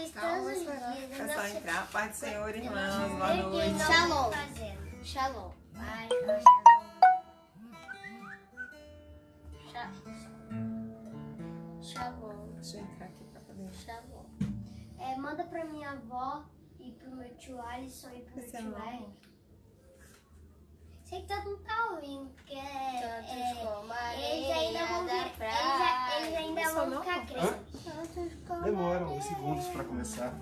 feliz todos os dias. É só entrar. Paz do Senhor, irmãos. Boa noite. Shalom. Shalom. Pai, shalom. Deixa eu entrar aqui pra poder. Shalom. Manda pra minha avó e pro meu tio Alisson e pro meu Esse é tio novo. Eric. Sei que todo mundo tá ouvindo, porque eles ainda vão vir, eles ainda Começou vão não? ficar crentes. Demora uns segundos pra começar.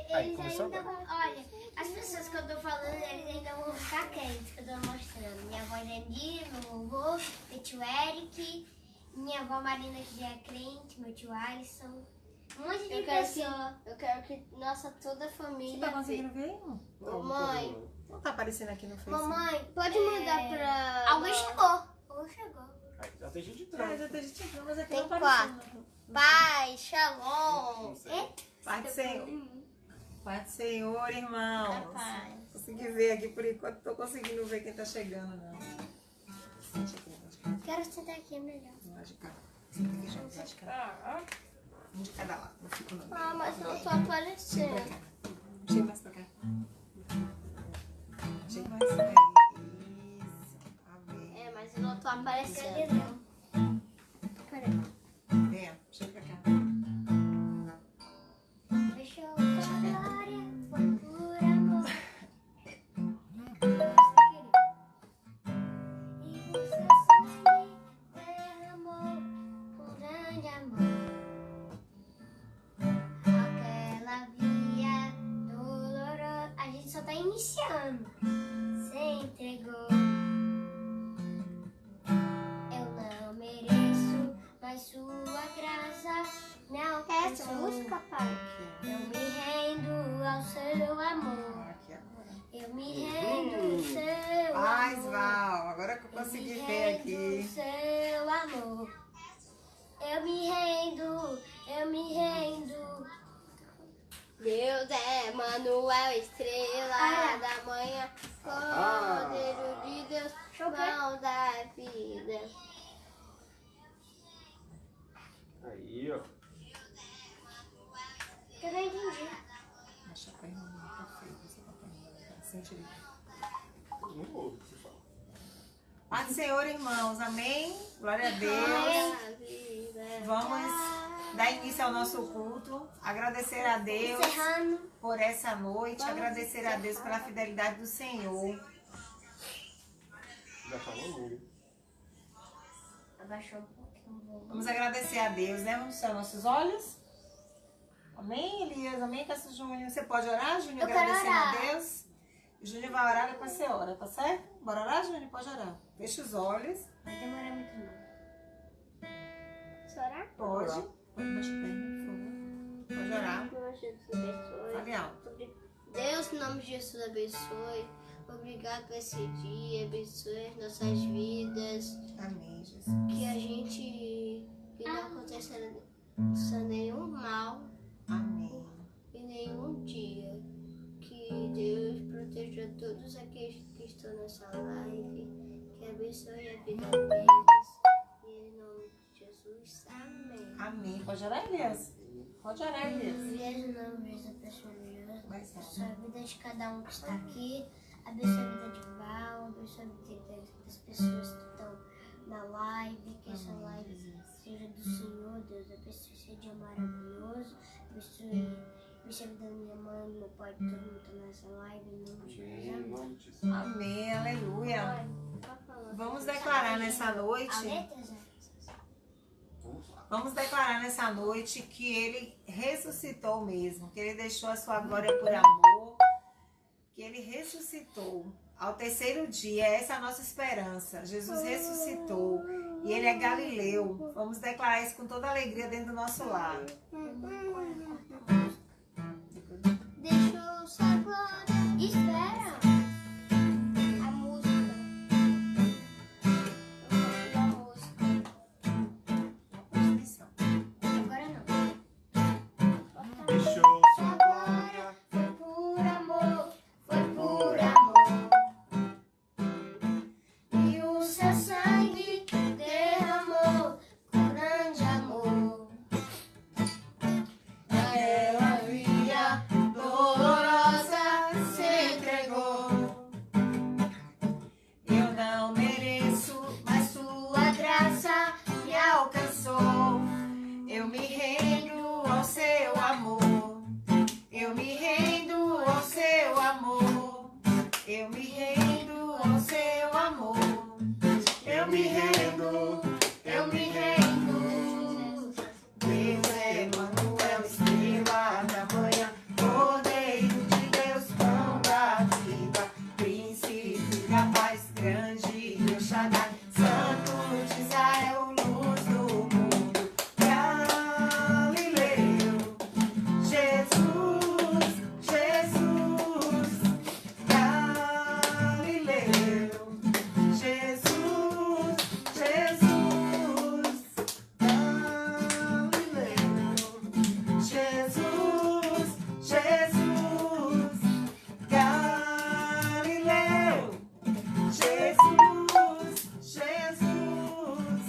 Eles começou ainda agora. vão, olha, as pessoas que eu tô falando, eles ainda vão ficar crentes, que eu tô mostrando. Minha avó Dani, meu avô, meu tio Eric, minha avó Marina que já é crente, meu tio Alisson. Um monte de pessoa. Eu quero que nossa toda a Você família. tá conseguindo ver, irmão? Mamãe, Não tá aparecendo aqui no Facebook. Mamãe, pode mandar pra. alguém chegou. Alguém chegou. Aí já tem gente Ah, entrando. já tem gente entrando, mas aqui Tem não apareceu. quatro. Pai, shalom. Pai do Senhor. Pai do Senhor, irmãos. Paz. Consegui ver aqui por enquanto. Tô conseguindo ver quem tá chegando, não. Deixa aqui, Quero sentar aqui, é melhor. lá de cá. Deixa eu lá de cá. Um de cada lado. Não fico não. Ah, mas eu não tô aparecendo. Chega mais pra cá. Chega mais pra cá. Isso. Amém. É, mas eu não tô aparecendo. Peraí. Vem, chega pra cá. Deixa eu glória, foi por amor. E o seu sangue derramou com grande amor. Aquela via dolorosa. A gente só tá iniciando. Se entregou. Eu não mereço, mas sua graça me Essa alcançou. música, pai. Eu me rendo ao seu amor. Aqui agora. Eu me rendo ao seu Paz, amor. Val. Agora que eu consegui ver aqui. Seu amor. Eu me rendo, eu me rendo. Deus é Manuel, estrela da manhã, Cordeiro de Deus, mão da vida. Aí, ó. Eu não entendi. Deixa pra irmã, tá feio. Você tá pra sente ele. Não ouve o que você fala. Paz do Senhor, irmãos. Amém? Glória a Deus. Da vida. Vamos dar início ao nosso culto. Agradecer a Deus Encerrando. por essa noite. Agradecer a Deus pela fidelidade do Senhor. Já falou muito. Abaixou um pouquinho. Vamos agradecer a Deus, né? Vamos fechar nossos olhos. Amém, Elias? Amém, Cássio Júnior? Você pode orar, Júnior? Eu quero Agradecendo a orar. Deus. O Júnior vai orar, depois você ora, tá certo? Bora orar, Júnior? Pode orar. Fecha os olhos. Vai demorar muito não. Chorar? Pode. Pode baixar a perna, por favor. Pode orar. Jesus abençoe. Fale alto. Deus, em nome de Jesus, abençoe. Obrigado por esse dia, abençoe as nossas vidas. Amém, Jesus. Que a gente, que não aconteça nenhum mal Amém. em nenhum dia. Que Deus proteja todos aqueles que estão nessa live. Que abençoe a vida deles. E em nome de Jesus, amém. Amém. Pode orar, Elias? Pode orar, Elias. Veja o nome da pessoa melhor. Mas não. Abençoe a vida de cada um que está aqui. Abençoe a vida de Val. Abençoe a vida das pessoas que estão na live. Que essa live seja do Senhor. Deus abençoe esse dia maravilhoso. Abençoe a vida da minha mãe, do meu pai, de todo mundo que está nessa live. Em nome de Jesus. Em Amém. nome de Jesus. Amém. Aleluia. Pode falar. Vamos declarar nessa A noite. letra, Zé? Vamos lá. Vamos declarar nessa noite que ele ressuscitou mesmo, que ele deixou a sua glória por amor, que ele ressuscitou. Ao terceiro dia, essa é a nossa esperança. Jesus ressuscitou e ele é Galileu. Vamos declarar isso com toda alegria dentro do nosso lar. Deixou sua glória. Espera. A música. Eu vou a música. Presta atenção. Agora não. Deixou sua glória. Foi por amor, foi por amor. E o seu sangue derramou com grande amor. me rendo, eu me rendo. Deus é Emanuel, estrela da manhã, Cordeiro de Deus, pão da vida, príncipe da paz, grande El Shaddai, Santo de Israel, luz do mundo, Galileu. Jesus, Jesus, Galileu. Jesus, Jesus, Galileu. Jesus, Jesus, Galileu. Jesus, Jesus.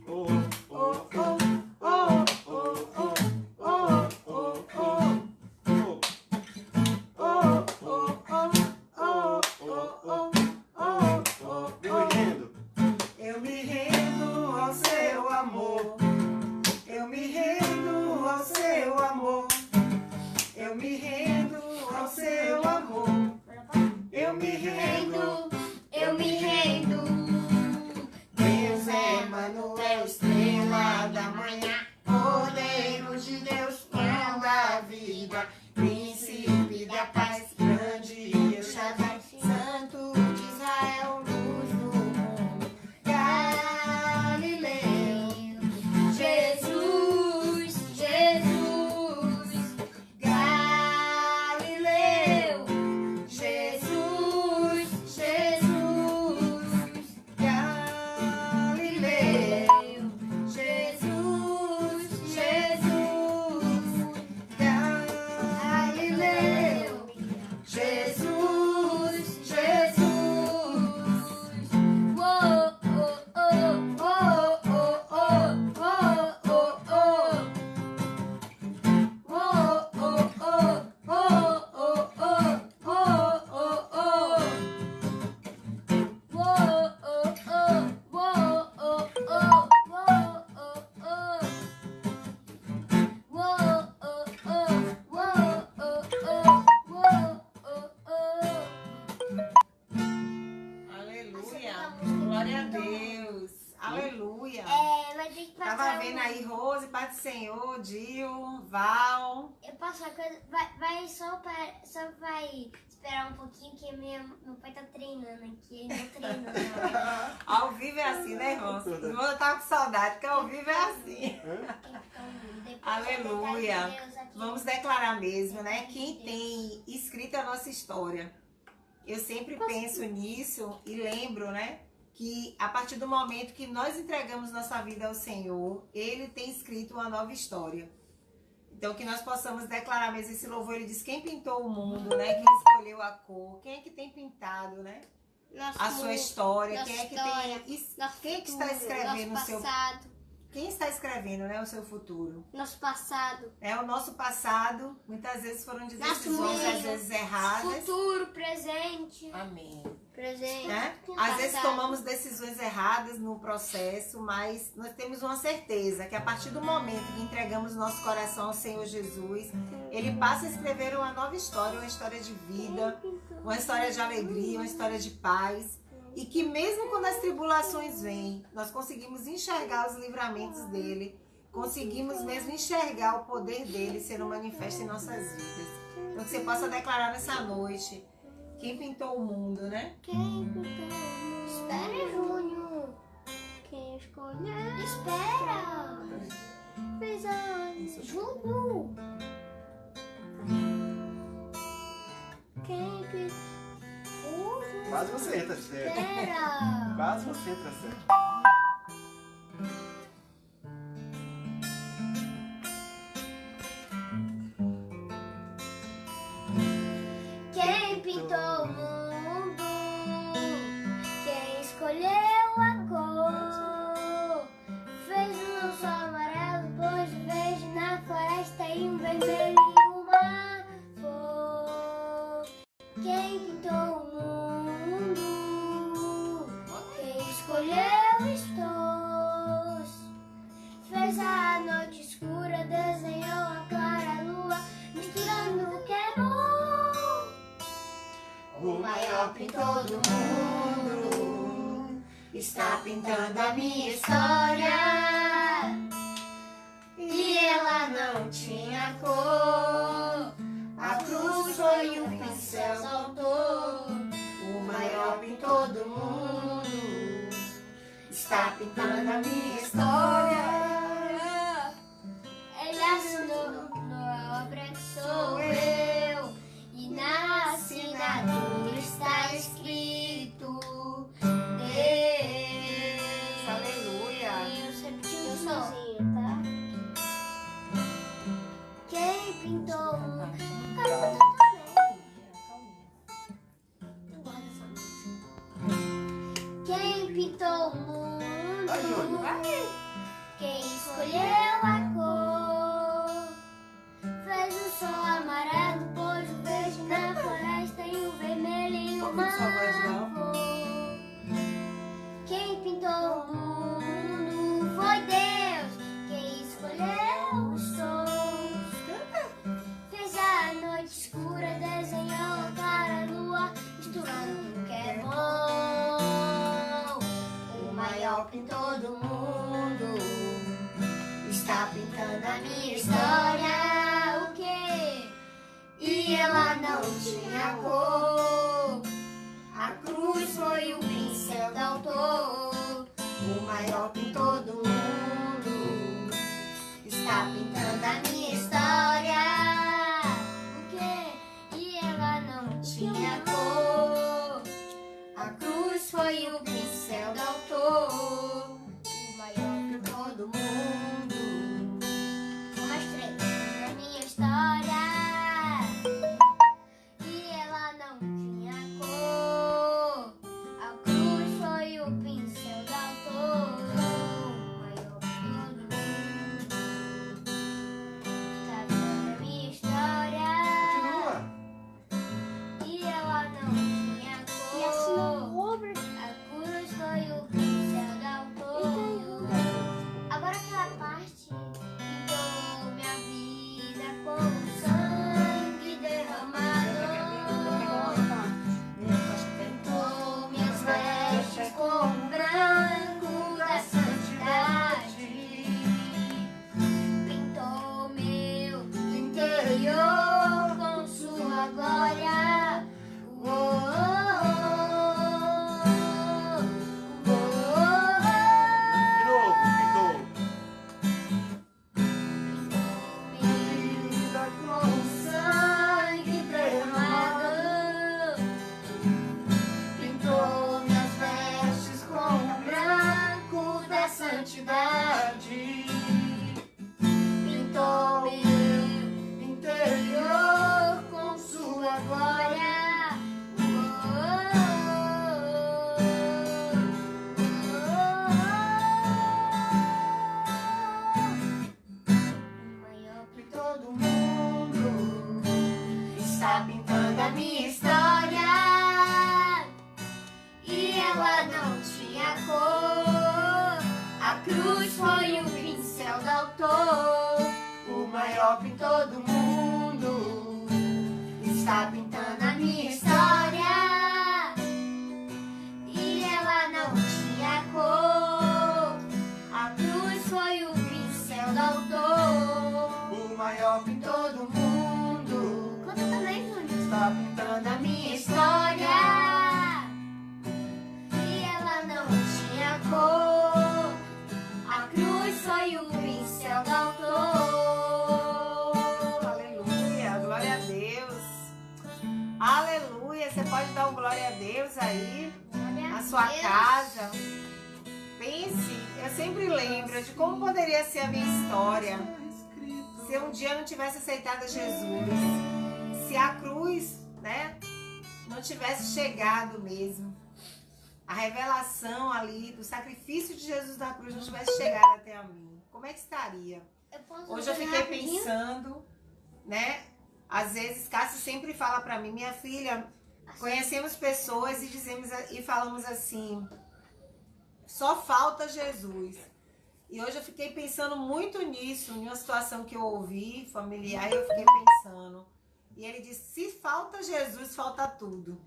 Oh, oh, oh, oh, oh, oh, oh, oh, oh. Oh, oh, oh, oh, oh, oh, oh. Eu me rendo ao seu amor. Eu me rendo ao seu amor. Eu me rendo ao seu amor. Eu me rendo, eu me rendo. Deus é Emanuel, estrela da manhã, Cordeiro de Deus, pão da vida, príncipe da paz, grande El Shaddai, Santo de Israel, luz do mundo, Galileu. Jesus, Jesus, Galileu. Jesus, Jesus, Galileu. Jesus, Jesus, Galileu. Jesus, Jesus. Whoa, oh, oh, oh, oh, oh, oh, oh, oh. Whoa, oh, oh, oh, oh, oh, oh, oh, oh. Whoa, oh, oh, whoa, oh, oh, whoa, oh, oh. Whoa, oh, oh, whoa, oh, oh, whoa, oh, oh. Aleluia. Glória a Deus. Aleluia. Vai ter que Tava passar. vendo aí Rose, Pai do Senhor, Dil, Val. Eu passo a coisa. Só vai esperar um pouquinho que meu pai tá treinando aqui. Ele não treina, não. Ao vivo é assim, né, Rose? Eu tava com saudade, porque ao vivo é assim. Depois Aleluia. de Deus aqui. Vamos declarar mesmo, né? Quem tem escrito a nossa história. Eu sempre penso nisso e lembro, né? Que a partir do momento que nós entregamos nossa vida ao Senhor, Ele tem escrito uma nova história. Então, que nós possamos declarar mesmo esse louvor. Ele diz quem pintou o mundo, né? Quem escolheu a cor, quem é que tem pintado, né? A sua história, quem é que tem... Quem é que está escrevendo o seu... Quem está escrevendo, né, o seu futuro? Nosso passado, O nosso passado, muitas vezes foram de Nosso decisões, medo. às vezes erradas. Futuro, presente. Amém. presente, Né? Às vezes tomamos decisões erradas no processo, mas nós temos uma certeza que a partir do momento que entregamos nosso coração ao Senhor Jesus, Ele passa a escrever uma nova história, uma história de vida, uma história de alegria, uma história de paz. E que mesmo quando as tribulações vêm, nós conseguimos enxergar os livramentos dEle, conseguimos mesmo enxergar o poder dEle sendo manifesto em nossas vidas. Então que você possa declarar nessa noite, quem pintou o mundo, né? Quem pintou o mundo? Espera, Júnior. Quem escolheu? Espera. Fez anos. Júnior. Quem pintou? Quase você entra certo. Espera. Quase você entra certo. Quem pintou o mundo? Quem escolheu a cor? Fez um lenço amarelo, pôs um verde na floresta e um vermelho e uma flor. Quem pintou o mundo? Quem escolheu estos? Fez a noite escura, desenhou a clara lua, misturando o que é bom. O maior pintor do mundo. E está pintando a minha história. E ela não tinha cor. A cruz foi o pincel do autor, o maior pintor do mundo. Está pintando a minha história. Ele assinou a obra que sou eu, e na assinatura está escrito Deus. Aleluia. Eu sempre tive sozinha, tá? Quem pintou o mundo? Cara, eu também. Eu gosto dessa música. Quem pintou o mundo? Quem escolheu a cor? Fez o sol amarelo, pôs o verde na floresta e o vermelho em uma cor. Quem pintou o mundo foi Deus. Quem escolheu os sons? Fez a noite escura, desenhou a clara lua, misturando tudo que é bom. O maior pintor do mundo está pintando a minha história. O quê? E ela não tinha cor. A cruz foi o pincel do autor, o maior pintor do mundo está pintando a minha história. O quê? E ela não tinha cor. A cruz foi o pincel do autor, o maior pintor do mundo. Mais três. A minha história. E ela não tinha cor. A cruz foi o pincel do autor, o maior pintor do mundo. Tá vendo a minha história? E ela não tinha cor. E assinou obra. A cruz foi o pincel do autor. Agora aquela parte. Pintou minha vida com o sangue derramado. Pintou minhas vestes com o branco da santidade. Pintou meu interior com sua glória. Com sangue derramado, pintou minhas vestes com o branco da santidade. Pintou meu interior com sua glória. O maior pintor do mundo está pintando a minha história. E ela não tinha cor. A cruz foi o pincel do autor, o maior pintor do mundo está pintando a minha história. E ela não tinha cor. A cruz foi o pincel do autor, O maior pintor do mundo conta também, Júnior. está pintando a minha História. E ela não tinha cor. A cruz foi o pincel do autor. Aleluia, glória a Deus. Aleluia, você pode dar um glória a Deus aí na sua casa. Pense, eu sempre lembro de como poderia ser a minha história se um dia eu não tivesse aceitado Jesus, se a cruz, né, não tivesse chegado mesmo, a revelação ali do sacrifício de Jesus na cruz não tivesse chegado até a mim, como é que estaria? Hoje eu fiquei pensando, né? Às vezes Cássia sempre fala pra mim, minha filha, conhecemos pessoas e falamos assim, só falta Jesus. E hoje eu fiquei pensando muito nisso, em uma situação que eu ouvi, familiar, e eu fiquei pensando. E ele disse, se falta Jesus, falta tudo.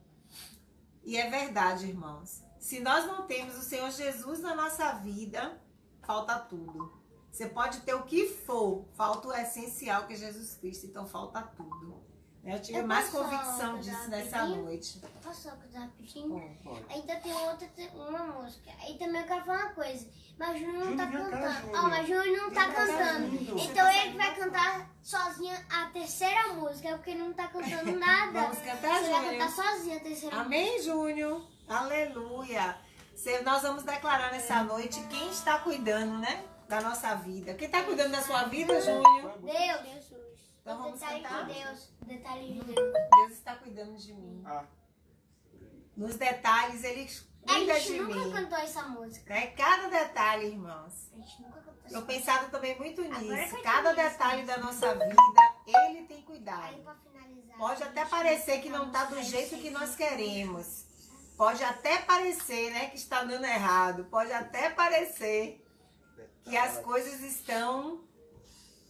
E é verdade, irmãos. Se nós não temos o Senhor Jesus na nossa vida, falta tudo. Você pode ter o que for, falta o essencial que é Jesus Cristo, então falta tudo. Eu tive mais convicção disso nessa noite. Posso só cuidar rapidinho? Pode. Ainda tem uma música. Aí também eu quero falar uma coisa. Mas Júnior não tá Júnior, vem cá, cantando. Júnior. Ó, mas Júnior não tá Vem cá, cantando. Júnior. Então ele vai cantar sozinho a terceira música, porque ele não tá cantando nada. Vamos cantar, Você vai Júnior? cantar sozinho a terceira música. Amém, Júnior? Aleluia. Nós vamos declarar nessa noite quem está cuidando, né? Da nossa vida. Quem está cuidando da sua vida, Júnior? Deus. Então vamos Detalhe cantar? de Deus. Detalhe de Deus. Deus está cuidando de mim. Ah, Nos detalhes, Ele A cuida gente de nunca mim. cantou essa música. Né? Cada detalhe, irmãos. A gente nunca cantou essa Eu música. pensava também muito Agora nisso. que eu Cada entendi detalhe isso. da nossa vida, Ele tem Aí cuidado. pra finalizar. Pode a até gente parecer vai que cantar não está a do música jeito que Receive. nós queremos. Pode até parecer, né, que está dando errado. Pode até parecer que as coisas estão,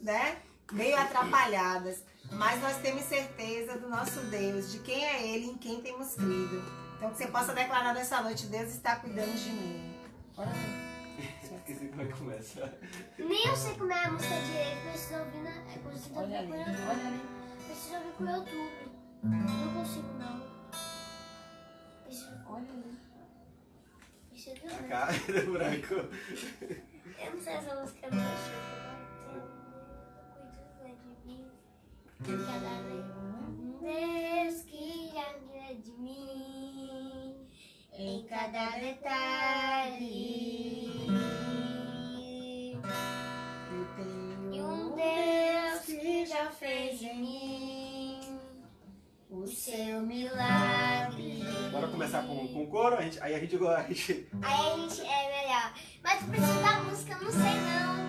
né, meio atrapalhadas. Mas nós temos certeza do nosso Deus, de quem é Ele e em quem temos crido. Então que você possa declarar nessa noite, Deus está cuidando de mim. Bora ver. esqueci como é que começa. Nem eu sei como é a música direito, preciso ouvir na. Preciso Olha ouvir ali, com o YouTube. olha ali. Preciso ouvir com o YouTube. Não consigo não. Preciso, Olha ali. preciso A ver. cara do buraco. Eu não sei essa música não, cuida de mim. Cada Deus que já cuida de mim em cada detalhe. Eu tenho E um Deus que já fez em mim o seu milagre. Bora começar com o coro? Aí a gente. Aí a gente é melhor. Mas eu preciso da música, eu não sei não.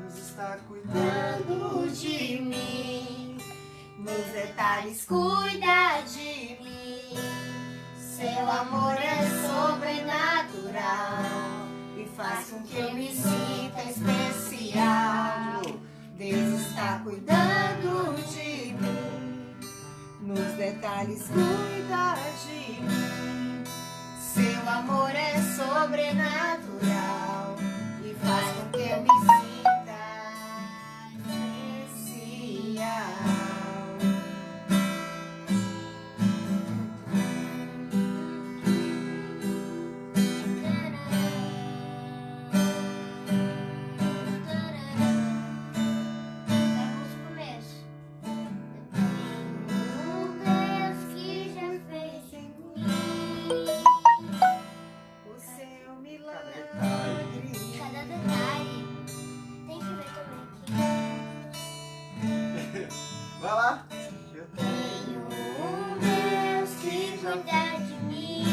Deus está cuidando de mim, nos detalhes cuida de mim. Seu amor é sobrenatural e faz com que eu me sinta especial. Deus está cuidando de mim, nos detalhes cuida de mim. Seu amor é sobrenatural e faz com que eu me sinta especial. Vamos pro começo. Um Deus que já fez em mim O seu milagre. cada detalhe. Tem que ver também aqui. Vai lá. Tenho um Deus que cuida de mim.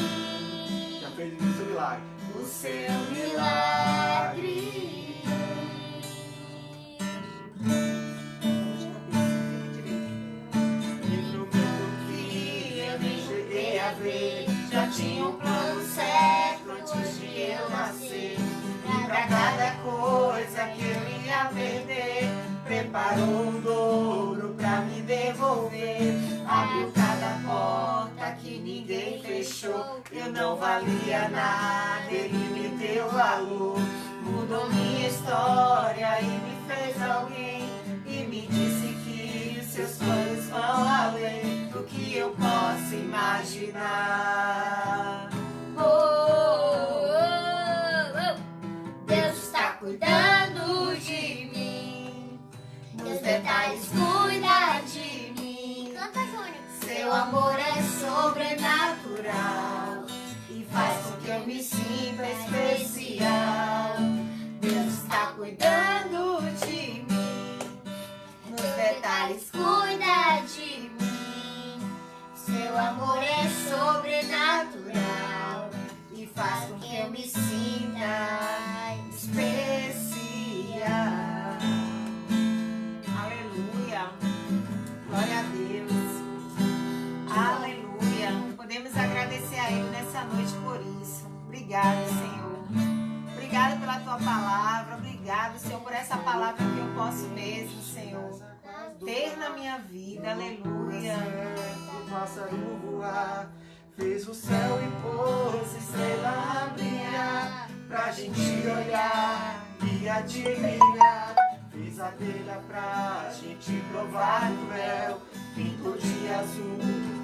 Já fez o seu milagre. O seu Milagre. E no momento que eu nem cheguei a ver, já tinha um plano certo antes de eu nascer. E pra cada coisa que eu ia perder, preparou um dobro pra me devolver. Abriu cada porta que ninguém fechou. Eu não valia nada, ele me deu valor. Mudou minha história e me fez alguém. E me disse que os seus planos vão além do que eu posso imaginar. Deus está cuidando de mim, nos detalhes cuida de mim. Canta, Júnior. Seu amor é sobrenatural e faz com que eu me sinta especial. Deus está cuidando de mim, nos detalhes cuida de mim. Seu amor é sobrenatural e faz com que eu me sinta especial. Aleluia. Glória a Deus. Aleluia. Podemos agradecer a Ele nessa noite por isso. Obrigado, Senhor. Obrigado pela Tua palavra. Obrigado, Senhor, por essa palavra que eu posso mesmo, Senhor, ter na minha vida. Aleluia. O passarinho voar, fez o céu e pôs estrelas. admirar. Fez a abelha pra gente provar o mel. Pintou de azul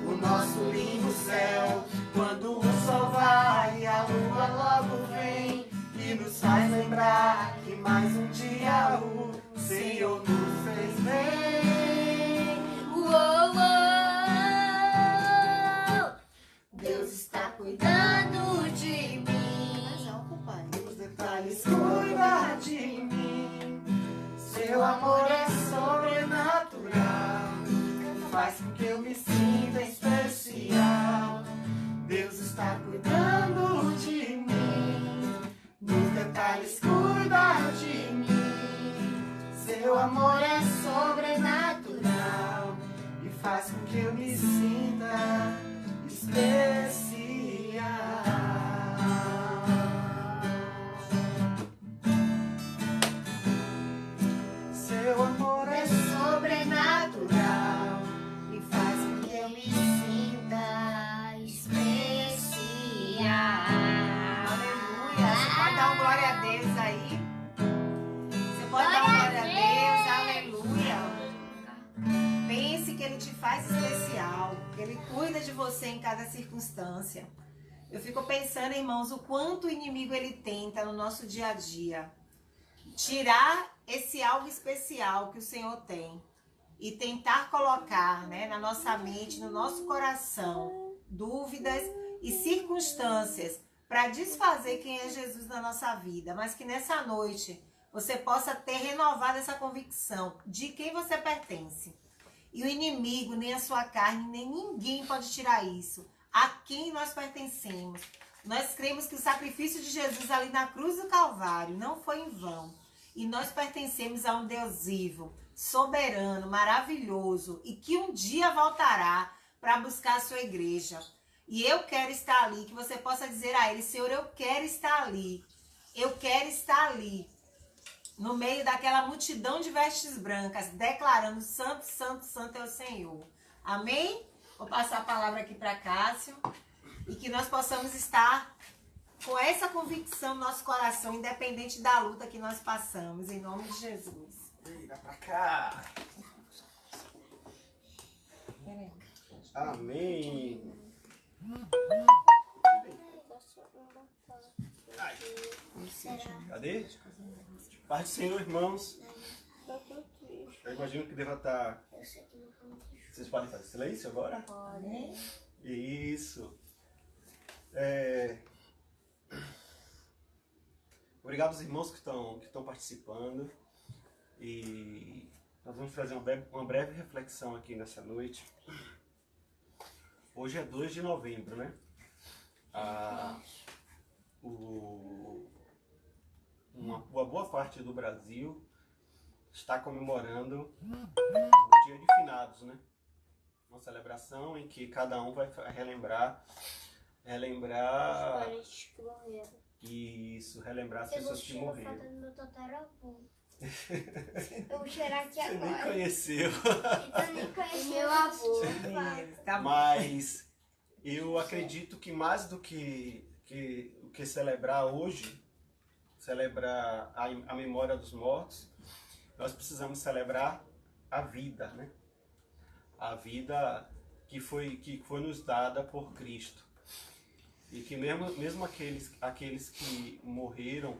o nosso lindo céu. Quando o sol vai, a lua logo vem e nos faz lembrar que mais um dia o Senhor nos fez bem. Uou, uou. Deus está cuidando de mim. Mais alto, pai. Os detalhes cuida de mim. Seu amor é sobrenatural. Faz com que eu me sinta especial. Deus está cuidando de mim. Nos detalhes cuida de mim. Seu amor é sobrenatural e faz com que eu me sinta especial. Seu amor é sobrenatural e faz com que eu me sinta especial. Aleluia. Você pode dar um glória a Deus aí? Você pode dar um glória a Deus? Aleluia. Pense que Ele te faz especial, que Ele cuida de você em cada circunstância. Eu fico pensando, irmãos, o quanto o inimigo ele tenta no nosso dia a dia tirar esse algo especial que o Senhor tem e tentar colocar, né, na nossa mente, no nosso coração, dúvidas e circunstâncias para desfazer quem é Jesus na nossa vida, mas que nessa noite você possa ter renovado essa convicção de quem você pertence. E o inimigo, nem a sua carne, nem ninguém pode tirar isso. A quem nós pertencemos. Nós cremos que o sacrifício de Jesus ali na cruz do Calvário não foi em vão. E nós pertencemos a um Deus vivo, soberano, maravilhoso e que um dia voltará para buscar a sua igreja. E eu quero estar ali, que você possa dizer a Ele: Senhor, eu quero estar ali. Eu quero estar ali. No meio daquela multidão de vestes brancas, declarando: Santo, Santo, Santo é o Senhor. Amém? Vou passar a palavra aqui para Cássio. E que nós possamos estar com essa convicção no nosso coração, independente da luta que nós passamos, em nome de Jesus. Vira pra cá. Amém. Ai. Cadê? Paz do Senhor, irmãos. Eu imagino que deva estar. Vocês podem fazer silêncio agora? Podem. Isso. Obrigado aos irmãos que estão participando. E nós vamos fazer uma breve reflexão aqui nessa noite. Hoje é 2 de novembro, né? Uma boa parte do Brasil está comemorando o Dia de Finados, né? Uma celebração em que cada um vai relembrar isso, relembrar as pessoas que morreram. Eu vou cheirar aqui Você nem agora. conheceu. Eu nem conheci meu avô. Tá bom. Mas eu acredito que mais do que celebrar hoje, celebrar a memória dos mortos, nós precisamos celebrar a vida, né? A vida que foi nos dada por Cristo. E que mesmo aqueles que morreram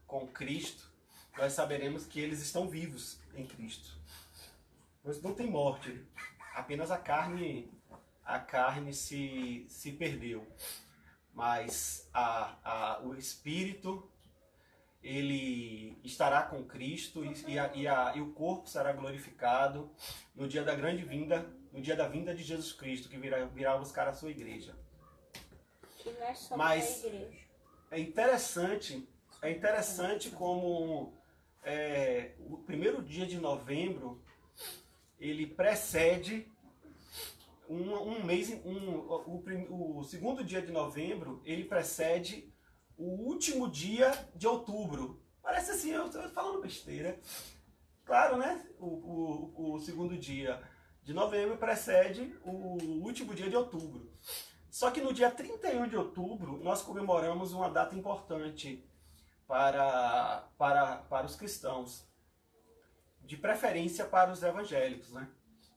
com Cristo, nós saberemos que eles estão vivos em Cristo. Pois não tem morte, apenas a carne se perdeu. Mas o Espírito, ele estará com Cristo e o corpo será glorificado no dia da grande vinda, no dia da vinda de Jesus Cristo, que virá buscar a sua igreja. Que nós somos Mas a igreja. é interessante como o primeiro dia de novembro ele precede um mês, o segundo dia de novembro ele precede o último dia de outubro. Parece assim, eu estou falando besteira. Claro, né? O segundo dia de novembro precede o último dia de outubro. Só que no dia 31 de outubro nós comemoramos uma data importante para os cristãos, de preferência para os evangélicos, né?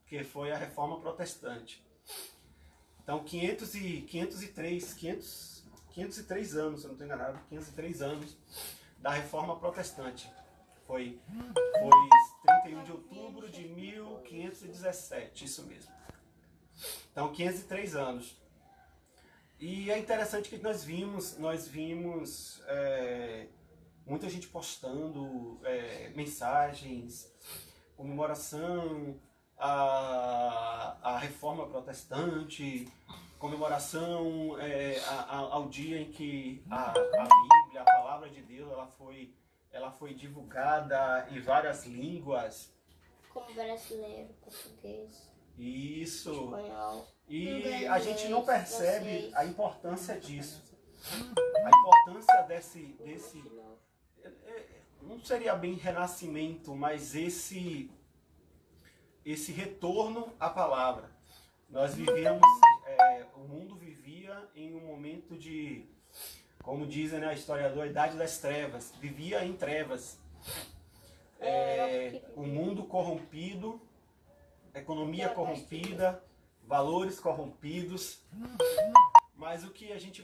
Que foi a Reforma Protestante. Então, 503 anos, se eu não estou enganado, 503 anos da Reforma Protestante. Foi 31 de outubro de 1517, isso mesmo. Então, 503 anos. E é interessante que nós vimos muita gente postando mensagens, comemoração à Reforma Protestante, comemoração ao dia em que a Bíblia, a Palavra de Deus, ela foi divulgada em várias línguas. Como brasileiro, português, Isso. espanhol. E a gente não percebe a importância disso. A importância desse não seria bem renascimento, mas esse retorno à palavra. Nós vivíamos, o mundo vivia em um momento de, como dizem, né, historiador, a idade das trevas. Vivia em trevas. O mundo corrompido, economia corrompida, valores corrompidos. Mas o que a gente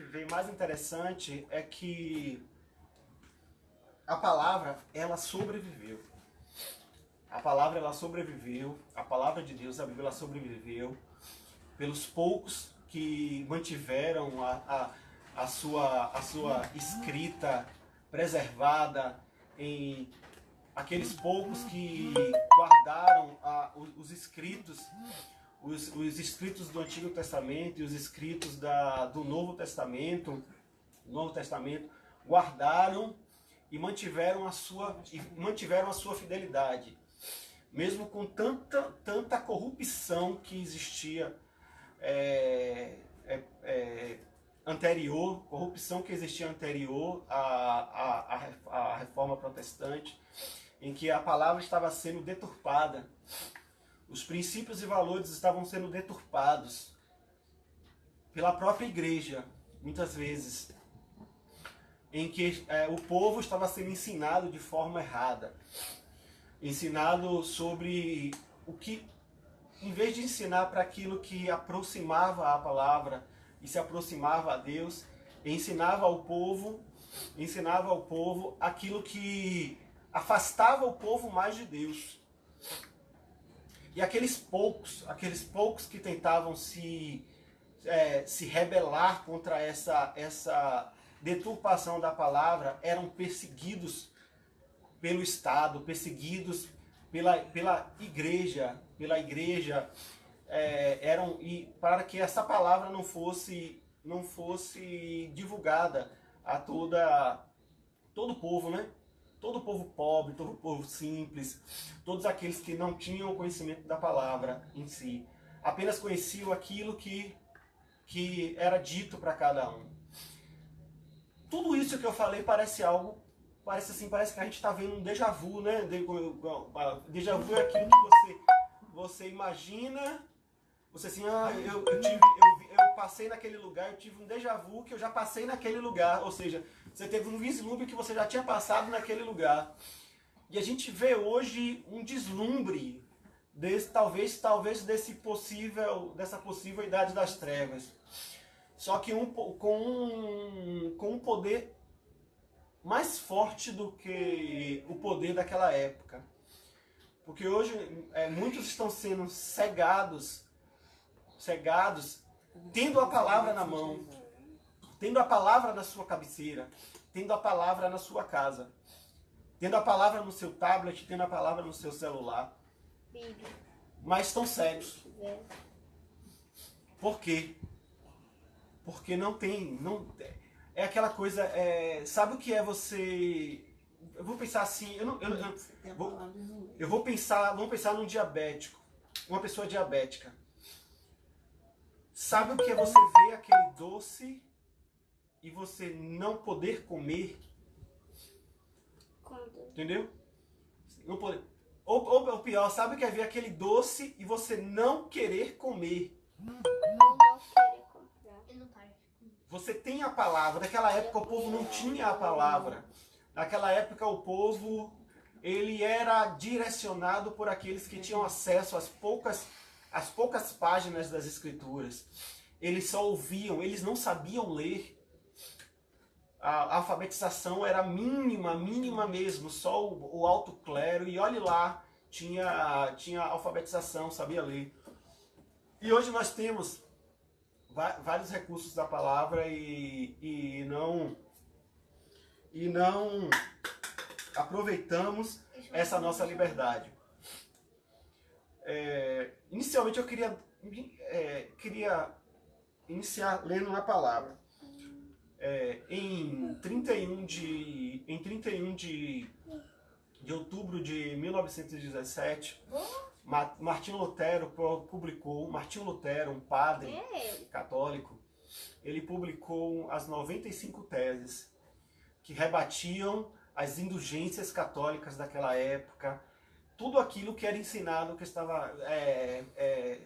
vê mais interessante é que a palavra, ela sobreviveu. A palavra, ela sobreviveu. A palavra de Deus, a Bíblia, ela sobreviveu. Pelos poucos que mantiveram a sua escrita preservada, em aqueles poucos que guardaram os escritos do Antigo Testamento e os escritos do Novo Testamento, guardaram e mantiveram a sua fidelidade, mesmo com tanta corrupção que existia anterior à Reforma Protestante, em que a palavra estava sendo deturpada. Os princípios e valores estavam sendo deturpados pela própria igreja, muitas vezes, em que o povo estava sendo ensinado de forma errada. Ensinado sobre o que, em vez de ensinar para aquilo que aproximava a palavra e se aproximava a Deus, ensinava ao povo aquilo que afastava o povo mais de Deus. E aqueles poucos que tentavam se rebelar contra essa deturpação da palavra eram perseguidos pelo Estado, perseguidos pela igreja, e para que essa palavra não fosse divulgada a todo o povo, né? Todo o povo pobre, todo o povo simples, todos aqueles que não tinham conhecimento da palavra em si, apenas conheciam aquilo que era dito para cada um. Tudo isso que eu falei parece que a gente está vendo um déjà vu, né? Déjà vu é aquilo que você imagina, você assim, eu passei naquele lugar, eu tive um déjà vu que eu já passei naquele lugar, ou seja, você teve um vislumbre que você já tinha passado naquele lugar. E a gente vê hoje um deslumbre dessa possível idade das trevas. Só que com um poder mais forte do que o poder daquela época. Porque hoje muitos estão sendo cegados, tendo a palavra na mão, tendo a palavra na sua cabeceira, tendo a palavra na sua casa, tendo a palavra no seu tablet, tendo a palavra no seu celular. Mas estão cegos. Por quê? Porque não é aquela coisa, sabe o que é você... Eu vou pensar assim, vamos pensar num diabético, uma pessoa diabética. Sabe o que é você ver aquele doce e você não poder comer? Entendeu? Não poder. Ou pior, sabe o que é ver aquele doce e você não querer comer? Ou não querer comprar. você tem a palavra. Naquela época o povo não tinha a palavra. Naquela época o povo, ele era direcionado por aqueles que tinham acesso às poucas páginas das Escrituras. Eles só ouviam, eles não sabiam ler. A alfabetização era mínima mesmo, só o alto clero, e olhe lá, tinha alfabetização, sabia ler. E hoje nós temos vários recursos da palavra e não aproveitamos essa nossa liberdade. Inicialmente eu queria iniciar lendo uma palavra. Em 31 de outubro de 1917, Martinho Lutero publicou, um padre católico, ele publicou as 95 teses que rebatiam as indulgências católicas daquela época, tudo aquilo que era ensinado que estava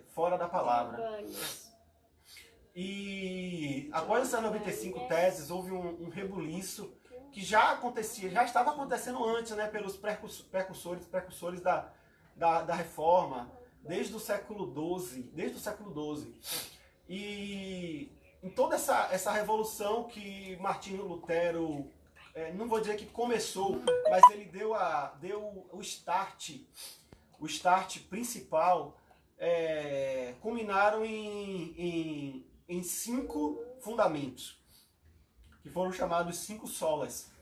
fora da palavra. E após essas 95 teses, houve um rebuliço que já estava acontecendo antes, né, pelos precursores da reforma, desde o século XII. E em toda essa revolução que Martinho Lutero, não vou dizer que começou, mas ele deu o start principal, culminaram em 5 fundamentos, que foram chamados 5 solas,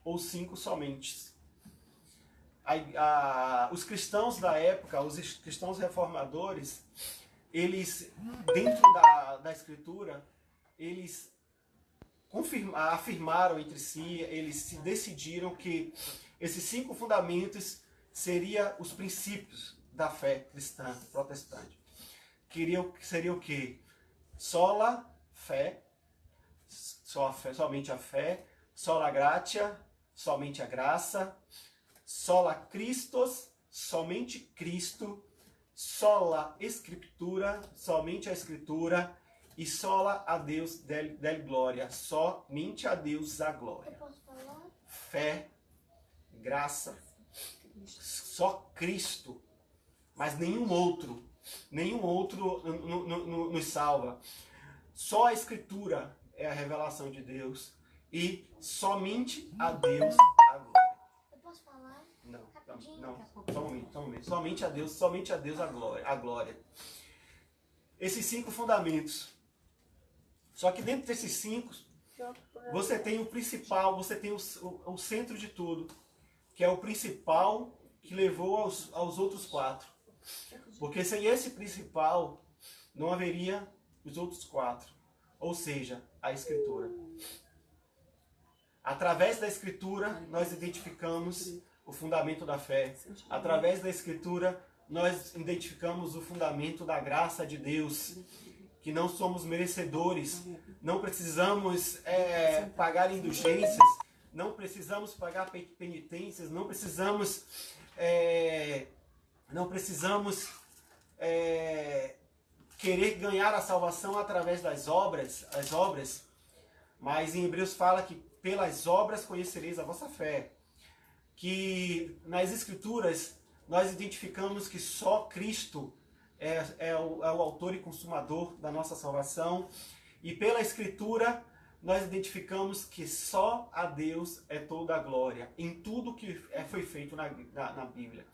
ou 5 somentes. Os cristãos da época, os cristãos reformadores, eles, dentro da Escritura, eles afirmaram entre si, eles se decidiram que esses 5 fundamentos seriam os princípios da fé cristã protestante. Seria o quê? Sola fé, somente a fé, sola gratia, somente a graça, sola Christos, somente Cristo, sola Escritura, somente a Escritura, e sola a Deus del glória, somente a Deus a glória. Eu posso falar? Fé, graça, só Cristo, mas nenhum outro nos salva. Só a Escritura é a revelação de Deus e somente a Deus a glória. Eu posso falar? Não, Rapidinho, não, daqui a só um momento. Somente a Deus a glória. Esses 5 fundamentos. Só que dentro desses 5, você tem o principal, você tem o centro de tudo, que é o principal que levou aos outros 4. Porque sem esse principal, não haveria os outros 4. Ou seja, a Escritura. Através da Escritura, nós identificamos o fundamento da fé. Através da Escritura, nós identificamos o fundamento da graça de Deus. Que não somos merecedores. Não precisamos pagar indulgências. Não precisamos pagar penitências. Não precisamos querer ganhar a salvação através das obras, mas em Hebreus fala que pelas obras conhecereis a vossa fé. Que nas Escrituras nós identificamos que só Cristo é o autor e consumador da nossa salvação, e pela Escritura nós identificamos que só a Deus é toda a glória em tudo que foi feito na Bíblia.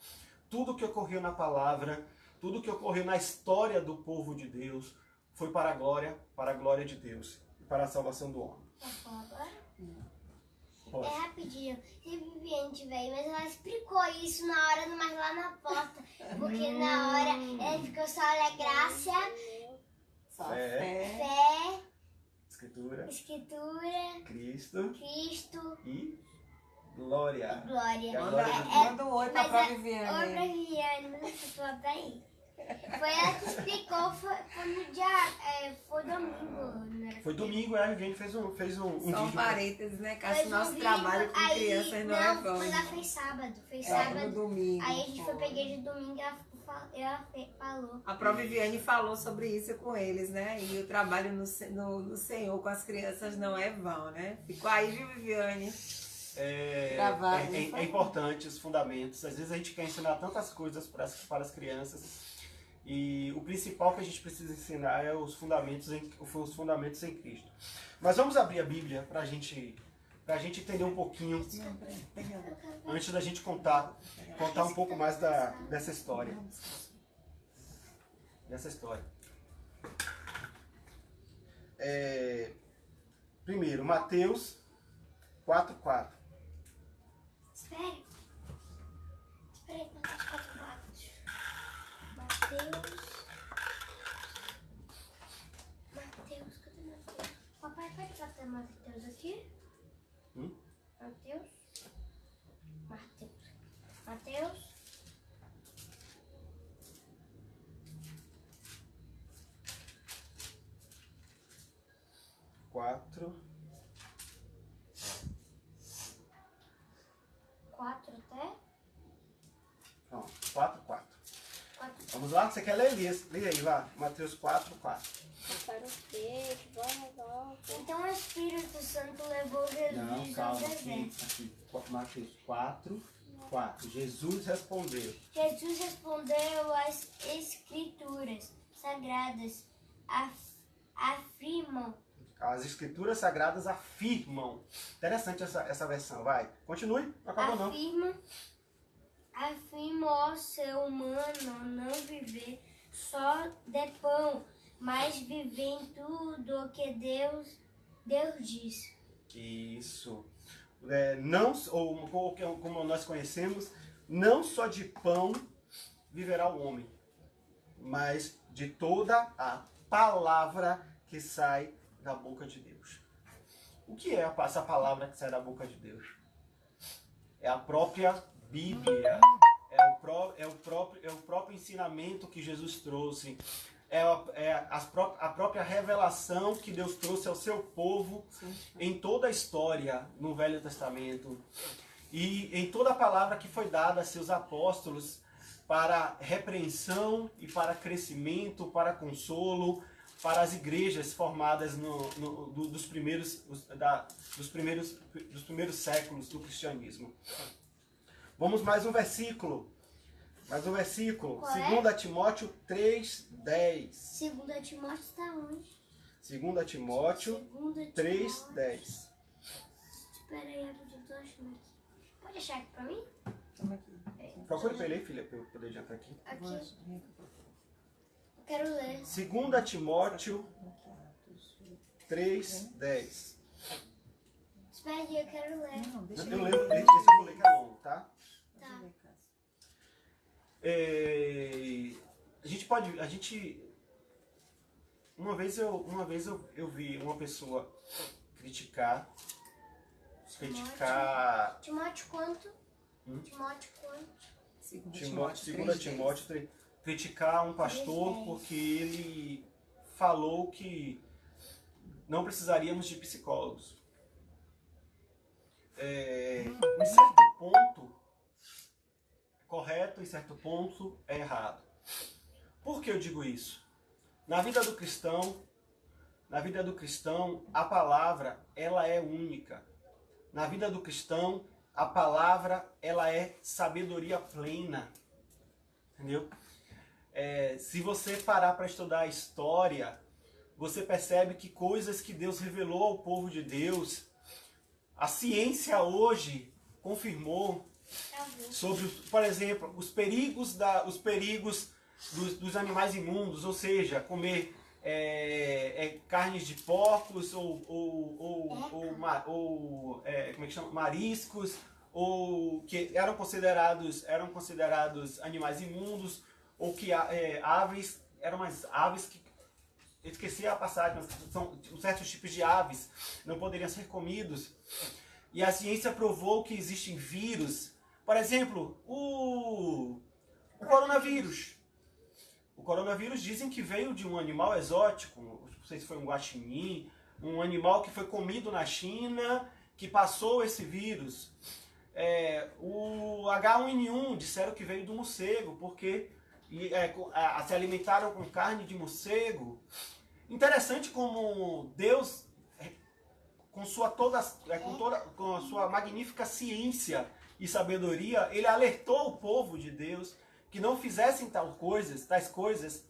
Tudo que ocorreu na palavra, tudo que ocorreu na história do povo de Deus foi para a glória de Deus e para a salvação do homem. Posso falar agora? Pode. Rapidinho. Se Viviane tiver, mas ela explicou isso na hora, mas lá na porta. Porque na hora ela ficou só graça, fé, Escritura, Cristo e glória. glória. Manda um oi pra Viviane. Oi pra Viviane, mas essa pessoa tá aí. Foi ela que explicou, foi no dia, foi domingo. Né? Foi domingo, a Viviane fez um Só um vídeo. parênteses, né? Que Fez nosso vídeo, trabalho com aí, crianças não é Não, vão. foi lá, foi sábado. No domingo. Aí a gente foi pra igreja domingo e ela ficou falou. A Pró Viviane falou sobre isso com eles, né? E o trabalho no Senhor com as crianças não é vão, né? Ficou aí, viu, Viviane? Gravado, É importante os fundamentos. Às vezes a gente quer ensinar tantas coisas para as crianças e o principal que a gente precisa ensinar é os fundamentos em Cristo. Mas vamos abrir a Bíblia para a gente entender um pouquinho antes da gente contar um pouco mais dessa história. Primeiro, Mateus 4:4. Espere quantas 4 lados. Mateus, cadê Mateus? Papai, pode botar Mateus aqui? Mateus. Mateus. 4. 4 até? Pronto, 4:4. Vamos lá? Você quer ler? Lê aí, vá. Mateus 4:4. Para o peixe, vamos. Então o Espírito Santo levou Jesus Não, calma, aqui. Mateus 4:4. Jesus respondeu. Jesus respondeu às Escrituras Sagradas, afirmam. As escrituras sagradas afirmam. Interessante essa versão. Vai, continue. Não acabou não. Afirma o ser humano não viver só de pão, mas viver em tudo o que Deus diz. Isso. Não, ou como nós conhecemos, não só de pão viverá o homem, mas de toda a palavra que sai da boca de Deus. O que é essa palavra que sai da boca de Deus? É a própria Bíblia, é o próprio ensinamento que Jesus trouxe, a própria revelação que Deus trouxe ao seu povo em toda a história no Velho Testamento e em toda a palavra que foi dada a seus apóstolos para repreensão e para crescimento, para consolo, para as igrejas formadas dos primeiros séculos do cristianismo. Vamos mais um versículo. Qual é? 2 Timóteo 3:10. 2 Timóteo está onde? 2 Timóteo 3:10. Espera aí, eu tô achando aqui. Pode achar aqui pra mim? Procure pra ele, filha, para eu poder adiantar aqui. Aqui. Eu quero ler. 2 Timóteo 3:10. Espera aí, eu quero ler. Eu leio, esse eu vou ler que é longo, tá? Tá. Uma vez eu vi uma pessoa criticar Timóteo quanto? Timóteo quanto? 2 Timóteo criticar um pastor porque ele falou que não precisaríamos de psicólogos. Em certo ponto é correto, em certo ponto é errado. Por que eu digo isso? Na vida do cristão, a palavra ela é única. Na vida do cristão, a palavra ela é sabedoria plena. Entendeu? Se você parar para estudar a história, você percebe que coisas que Deus revelou ao povo de Deus, a ciência hoje confirmou sobre, por exemplo, os perigos dos animais imundos, ou seja, comer carnes de porcos como é que chama? Mariscos, ou que eram considerados animais imundos, ou que aves eram umas aves que eu esqueci a passagem, mas são certos tipos de aves não poderiam ser comidos. E a ciência provou que existem vírus. Por exemplo, o coronavírus. O coronavírus dizem que veio de um animal exótico, não sei se foi um guaxinim, um animal que foi comido na China, que passou esse vírus. O H1N1 disseram que veio do morcego, porque se alimentaram com carne de morcego. Interessante como Deus, com a sua magnífica ciência e sabedoria, ele alertou o povo de Deus que não fizessem tais coisas,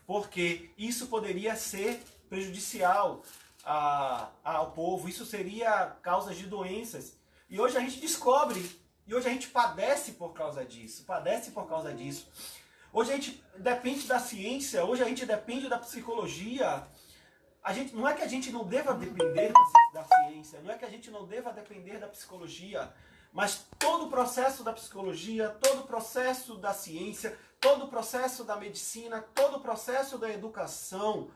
porque isso poderia ser prejudicial ao povo, isso seria causa de doenças. E hoje a gente descobre, e hoje a gente padece por causa disso, Hoje a gente depende da ciência, hoje a gente depende da psicologia. Não é que a gente não deva depender da ciência, não é que a gente não deva depender da psicologia, mas todo o processo da psicologia, todo o processo da ciência, todo o processo da medicina, todo o processo da educação,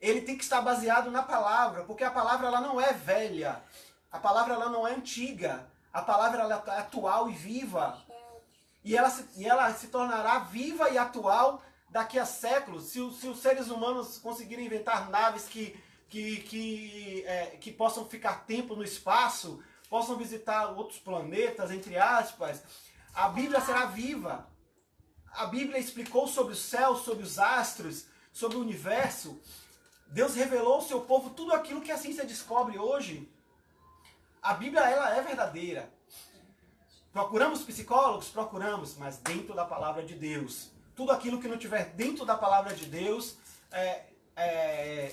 ele tem que estar baseado na palavra, porque a palavra ela não é velha, a palavra ela não é antiga, a palavra ela é atual e viva. E ela se tornará viva e atual daqui a séculos, se os seres humanos conseguirem inventar naves que possam ficar tempo no espaço, possam visitar outros planetas, entre aspas, a Bíblia será viva. A Bíblia explicou sobre o céu, sobre os astros, sobre o universo. Deus revelou ao seu povo tudo aquilo que a ciência descobre hoje. A Bíblia ela é verdadeira. Procuramos psicólogos? Procuramos, mas dentro da palavra de Deus. Tudo aquilo que não tiver dentro da palavra de Deus é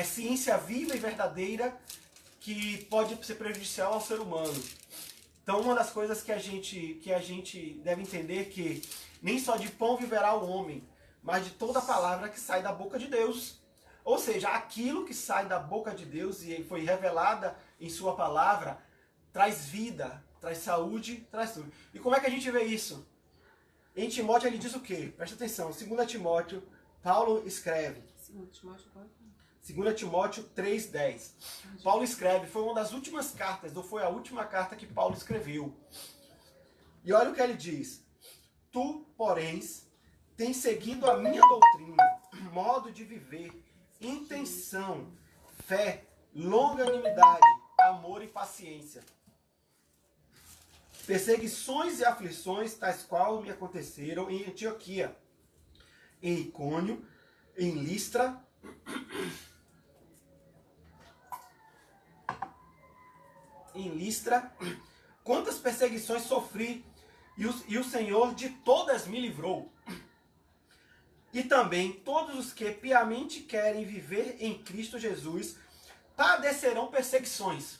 ciência viva e verdadeira que pode ser prejudicial ao ser humano. Então, uma das coisas que a gente deve entender é que nem só de pão viverá o homem, mas de toda a palavra que sai da boca de Deus. Ou seja, aquilo que sai da boca de Deus e foi revelada em sua palavra, traz vida, traz saúde, traz tudo. E como é que a gente vê isso? Em Timóteo ele diz o quê? Presta atenção, 2 Timóteo, Paulo escreve. 2 Timóteo 3,10. Paulo escreve, foi uma das últimas cartas, ou foi a última carta que Paulo escreveu. E olha o que ele diz. Tu, porém, tens seguido a minha doutrina, modo de viver, intenção, fé, longanimidade, amor e paciência. Perseguições e aflições, tais qual me aconteceram em Antioquia, em Icônio, em Listra, quantas perseguições sofri, e o Senhor de todas me livrou. E também todos os que piamente querem viver em Cristo Jesus padecerão perseguições.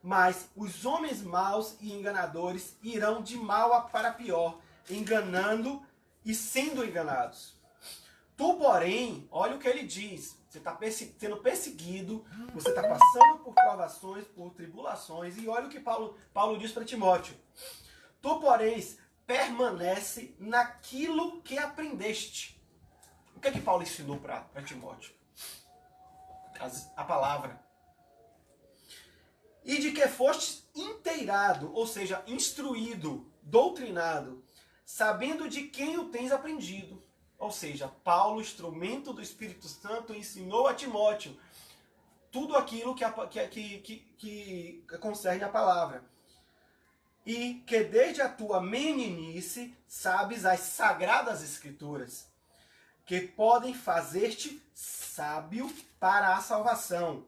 Mas os homens maus e enganadores irão de mal para pior, enganando e sendo enganados. Tu, porém, olha o que ele diz. Você está sendo perseguido, você está passando por provações, por tribulações. E olha o que Paulo diz para Timóteo. Tu, porém, permanece naquilo que aprendeste. O que é que Paulo ensinou para Timóteo? A palavra. E de que foste inteirado, ou seja, instruído, doutrinado, sabendo de quem o tens aprendido. Ou seja, Paulo, instrumento do Espírito Santo, ensinou a Timóteo tudo aquilo que concerne a palavra. E que desde a tua meninice sabes as sagradas escrituras, que podem fazer-te sábio para a salvação,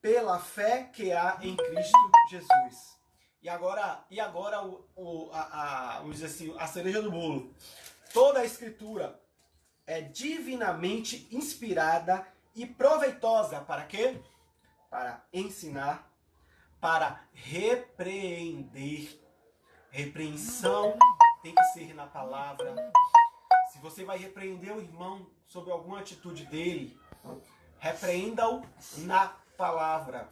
pela fé que há em Cristo Jesus. E agora vamos dizer assim, a cereja do bolo. Toda a escritura é divinamente inspirada e proveitosa para quê? Para ensinar, para repreender. Repreensão tem que ser na palavra. Se você vai repreender o irmão sobre alguma atitude dele, repreenda-o na palavra.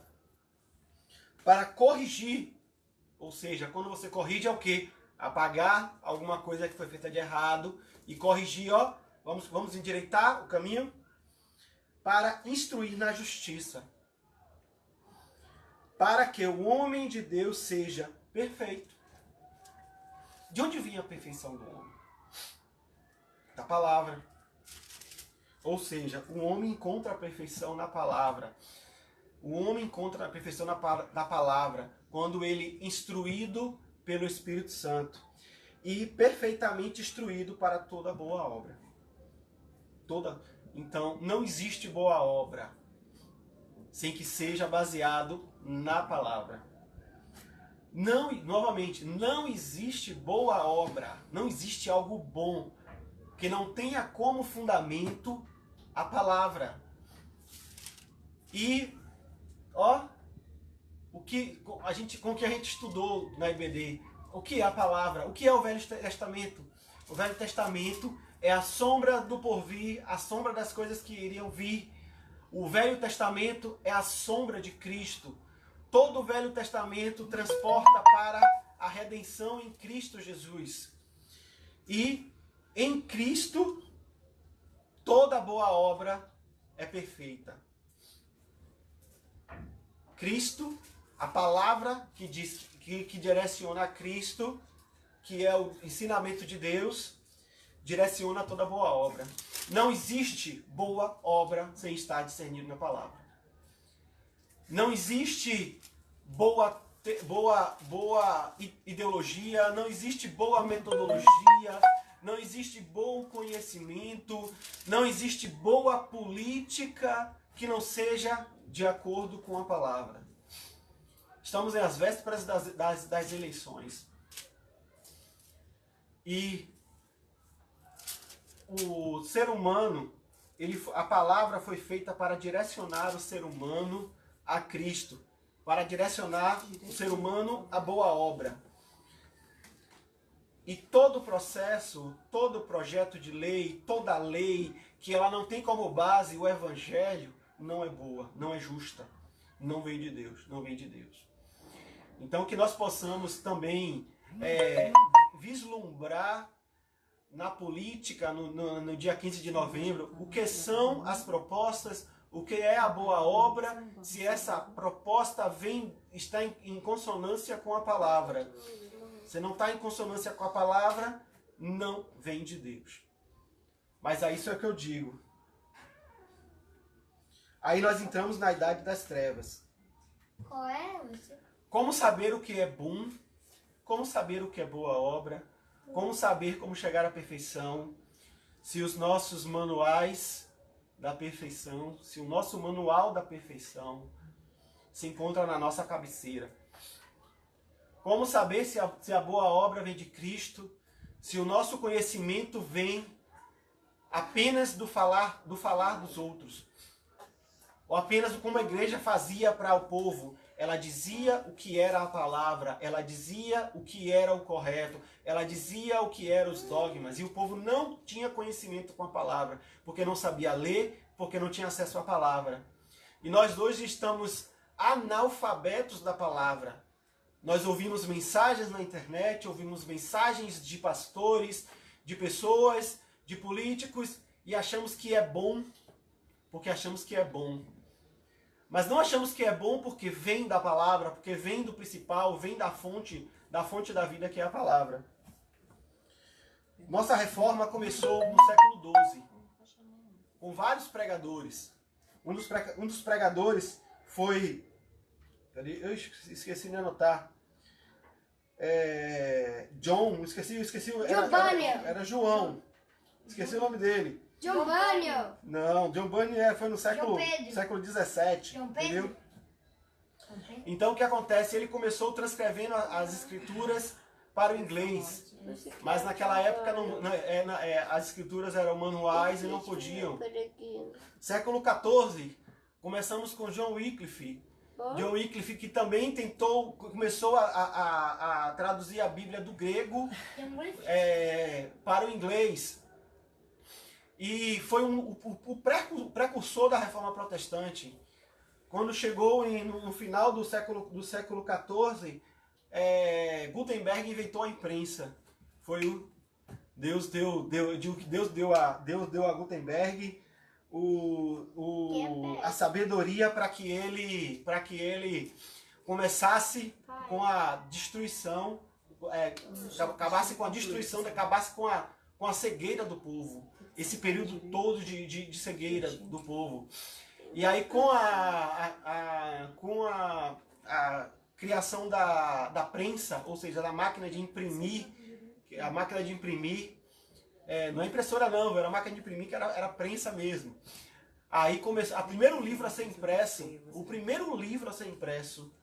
Para corrigir, ou seja, quando você corrige é o quê? Apagar alguma coisa que foi feita de errado e corrigir, ó, vamos endireitar o caminho, para instruir na justiça, para que o homem de Deus seja perfeito. De onde vinha a perfeição do homem? Da palavra. Ou seja, o homem encontra a perfeição na palavra. O homem encontra a perfeição na palavra quando ele é instruído pelo Espírito Santo. e perfeitamente instruído para toda boa obra. Então, não existe boa obra sem que seja baseado na palavra. Novamente, não existe boa obra, não existe algo bom que não tenha como fundamento a palavra. E, com o que a gente estudou na IBD, o que é a palavra? O que é o Velho Testamento? O Velho Testamento é a sombra do porvir, a sombra das coisas que iriam vir. O Velho Testamento é a sombra de Cristo. Todo o Velho Testamento transporta para a redenção em Cristo Jesus. E em Cristo, toda boa obra é perfeita. Cristo, a palavra que direciona a Cristo, que é o ensinamento de Deus, direciona toda boa obra. Não existe boa obra sem estar discernido na palavra. Não existe boa ideologia, não existe boa metodologia, não existe bom conhecimento, não existe boa política que não seja de acordo com a palavra. Estamos às vésperas das eleições. E o ser humano, a palavra foi feita para direcionar o ser humano a Cristo, para direcionar o ser humano à boa obra. E todo processo, todo projeto de lei, toda lei que ela não tem como base o Evangelho, não é boa, não é justa, não vem de Deus, não vem de Deus. Então que nós possamos também vislumbrar na política, no dia 15 de novembro, o que são as propostas, o que é a boa obra, se essa proposta está em consonância com a palavra. Se não está em consonância com a palavra, não vem de Deus. Mas é isso que eu digo. Aí nós entramos na idade das trevas. Qual é? Como saber o que é bom? Como saber o que é boa obra? Como saber como chegar à perfeição? Se os nossos manuais da perfeição, se o nosso manual da perfeição se encontra na nossa cabeceira. Como saber se a boa obra vem de Cristo? Se o nosso conhecimento vem apenas do falar dos outros? Ou apenas como a igreja fazia para o povo? Ela dizia o que era a palavra, ela dizia o que era o correto, ela dizia o que eram os dogmas, e o povo não tinha conhecimento com a palavra, porque não sabia ler, porque não tinha acesso à palavra. E nós hoje estamos analfabetos da palavra. Nós ouvimos mensagens na internet, ouvimos mensagens de pastores, de pessoas, de políticos, e achamos que é bom, porque achamos que é bom. Mas não achamos que é bom porque vem da palavra, porque vem do principal, vem da fonte da vida, que é a palavra. Nossa reforma começou no século XII, com vários pregadores. Um dos pregadores foi... Eu esqueci de anotar. Era João. Esqueci o nome dele. John Bunyan. Não, John Bunyan foi no século XVII, entendeu? Então o que acontece? Ele começou transcrevendo as escrituras para o inglês, mas naquela época as escrituras eram manuais e não podiam. Século XIV, começamos com John Wycliffe. John Wycliffe, que também começou a traduzir a Bíblia do grego para o inglês. E foi o precursor da Reforma Protestante. Quando chegou no final do século XIV, Gutenberg inventou a imprensa. Deus deu a Gutenberg a sabedoria para que ele começasse com a destruição, acabasse com a destruição, acabasse com a cegueira do povo. Esse período todo de cegueira do povo. E aí com a criação da prensa, ou seja, da máquina de imprimir, a máquina de imprimir, não é impressora não, era a máquina de imprimir que era prensa mesmo. Aí começou, o primeiro livro a ser impresso,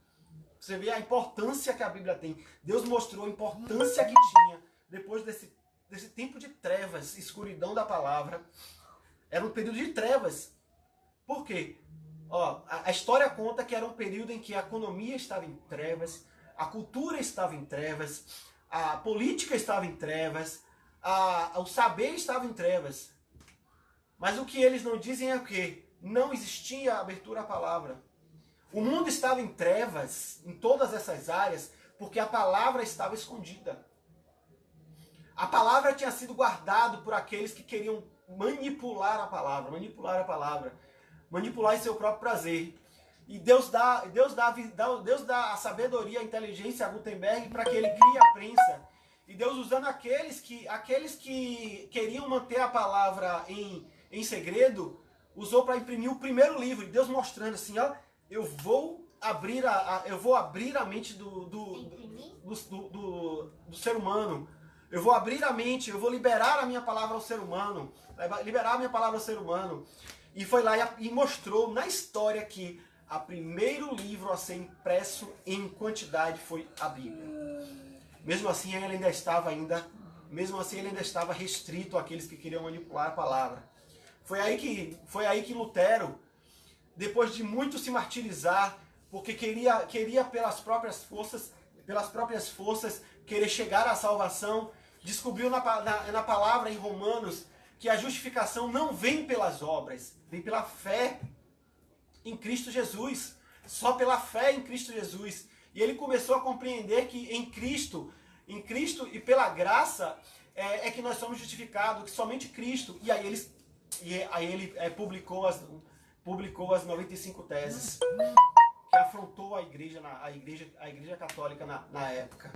você vê a importância que a Bíblia tem. Deus mostrou a importância que tinha depois desse tempo de trevas, escuridão da palavra. Era um período de trevas. Por quê? Ó, a história conta que era um período em que a economia estava em trevas, a cultura estava em trevas, a política estava em trevas, o saber estava em trevas. Mas o que eles não dizem é o quê? Não existia abertura à palavra. O mundo estava em trevas em todas essas áreas porque a palavra estava escondida. A palavra tinha sido guardada por aqueles que queriam manipular a palavra, manipular em seu próprio prazer. E Deus dá a sabedoria, a inteligência a Gutenberg para que ele crie a prensa. E Deus usando aqueles que queriam manter a palavra em segredo, usou para imprimir o primeiro livro. E Deus mostrando assim, ó, eu vou abrir a mente do ser humano. Eu vou abrir a mente, eu vou liberar a minha palavra ao ser humano. E foi lá e mostrou na história que o primeiro livro a ser impresso em quantidade foi a Bíblia. Mesmo assim ele ainda estava restrito àqueles que queriam manipular a palavra. Foi aí que Lutero, depois de muito se martirizar, porque queria pelas próprias forças querer chegar à salvação, descobriu na palavra em Romanos que a justificação não vem pelas obras, vem pela fé em Cristo Jesus. Só pela fé em Cristo Jesus. E ele começou a compreender que em Cristo e pela graça é que nós somos justificados, que somente Cristo. E aí ele publicou as 95 teses que afrontou a igreja católica na época.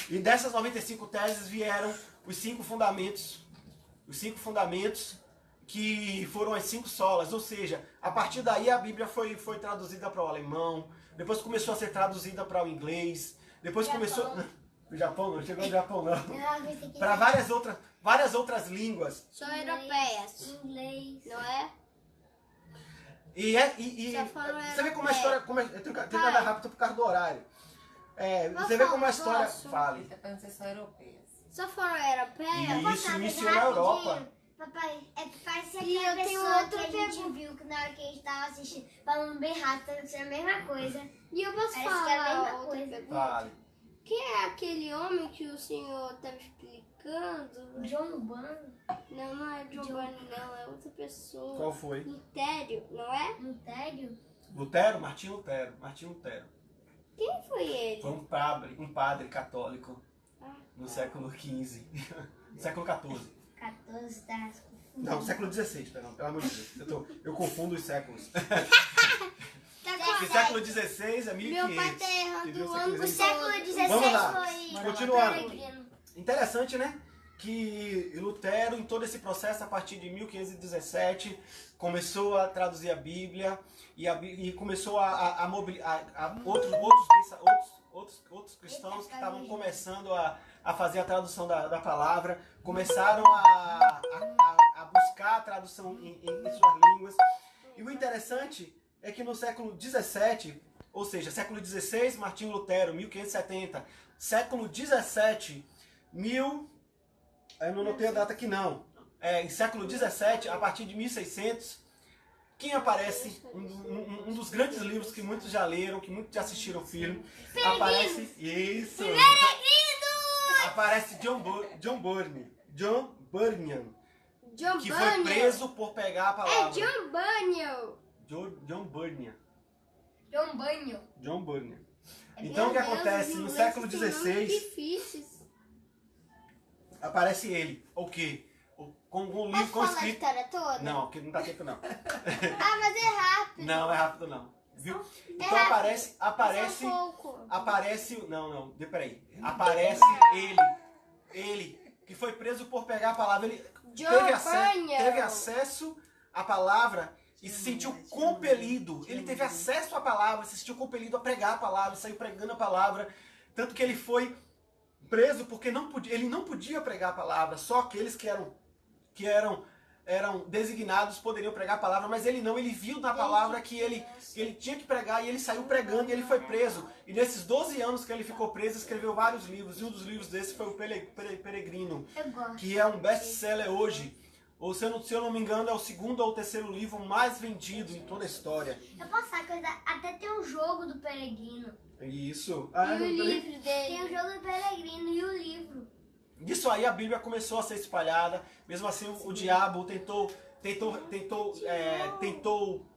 E dessas 95 teses vieram os 5 fundamentos que foram as 5 solas, ou seja, a partir daí a Bíblia foi traduzida para o alemão, depois começou a ser traduzida para o inglês, depois começou... O Japão não, chegou no Japão não. Para várias outras línguas. São europeias. Inglês. Não é? E você vê como a história... eu tenho que andar rápido por causa do horário. Você vê como a história... Fale. Tá perguntando se são europeias. Só foram europeias? Isso iniciou na Europa. Papai, parece E aquela eu tenho pessoa outra que a gente viu que na hora que a gente tava assistindo, falando bem rápido, tá acontecendo a mesma coisa. E eu posso Parece que é a falar mesma outra coisa. pergunta? Fale. Quem é aquele homem que o senhor estava explicando? John Bunn, Não é John Bunny, não. É outra pessoa. Qual foi? Lutério, não é? Lutério? Lutero? Martim Lutero. Quem foi ele? Foi um padre católico no século XV. século XIV. 14 tá. Não, século XVI, perdão, pelo amor de Deus. Eu confundo os séculos. O século XVI é 1500. Meu pai tá errando Entendeu? o ano O do século XVI Vamos lá. foi Continuando. peregrino. Interessante, né? Que Lutero, em todo esse processo, a partir de 1517, começou a traduzir a Bíblia e começou a mobilizar outros cristãos que estavam começando a fazer a tradução da palavra, começaram a buscar a tradução em suas línguas. E o interessante é que no século XVII, ou seja, século XVI, Martinho Lutero, 1570, século XVII, eu não notei a data aqui não, em século XVII, a partir de 1600, quem aparece, um dos grandes livros que muitos já leram, que muitos já assistiram o filme, aparece, isso, aparece John Bunyan, que foi preso por pegar a palavra. É John Bunyan. John Bunyan. John Bunyan. Então o que acontece? No século XVI Difíceis. aparece ele. O quê? Com um livro Posso com falar a escrito. história toda? Não, porque não dá tempo não. Mas é rápido. Não, é rápido não. Viu? Então rápido. aparece. Só um pouco. Aparece. Não, peraí. Aparece ele, que foi preso por pegar a palavra. Ele teve acesso à palavra e se sentiu compelido. Ele teve acesso à palavra, se sentiu compelido a pregar a palavra, saiu pregando a palavra. Tanto que ele foi preso porque ele não podia pregar a palavra, só aqueles que eram designados poderiam pregar a palavra, mas ele não, ele viu na palavra que ele tinha que pregar e ele saiu pregando e ele foi preso. E nesses 12 anos que ele ficou preso, escreveu vários livros, e um dos livros desses foi o Peregrino, que é um best-seller hoje. Ou se eu não me engano, é o segundo ou o terceiro livro mais vendido em toda a história. Eu posso falar coisa, até tem um jogo do Peregrino. Isso. E o livro dele. Tem o jogo do Peregrino e o livro. Disso aí a Bíblia começou a ser espalhada. Mesmo assim, o diabo tentou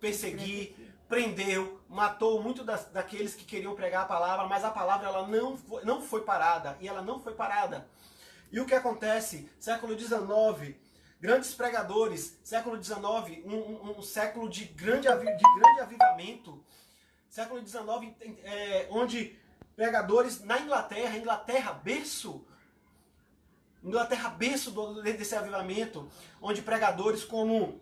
perseguir, prendeu, matou muito daqueles que queriam pregar a palavra, mas a palavra ela não foi parada, e ela não foi parada. E o que acontece? Século XIX, grandes pregadores, século XIX, um século de grande avivamento, século XIX, onde pregadores na Inglaterra berço desse avivamento, onde pregadores como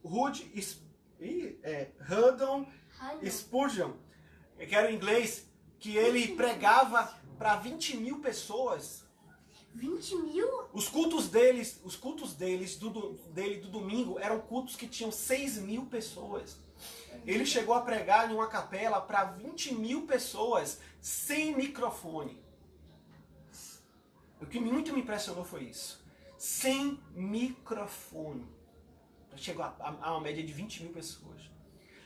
Hudson Spurgeon, que era em inglês, que ele pregava para 20 mil pessoas. 20 mil? Os cultos dele do domingo eram cultos que tinham 6 mil pessoas. Ele chegou a pregar em uma capela para 20 mil pessoas, sem microfone. O que muito me impressionou foi isso. Sem microfone. Chegou a uma média de 20 mil pessoas.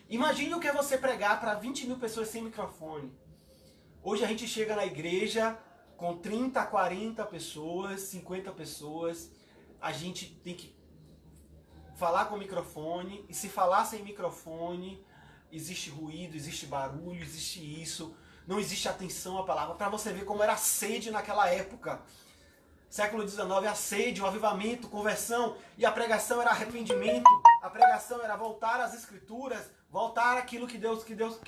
Imagine o que é você pregar para 20 mil pessoas sem microfone. Hoje a gente chega na igreja com 30, 40 pessoas, 50 pessoas. A gente tem que falar com o microfone. E se falar sem microfone, existe ruído, existe barulho, existe isso. Não existe atenção à palavra. Para você ver como era a sede naquela época. Século XIX, a sede, o avivamento, conversão. E a pregação era arrependimento. A pregação era voltar às escrituras. Voltar àquilo que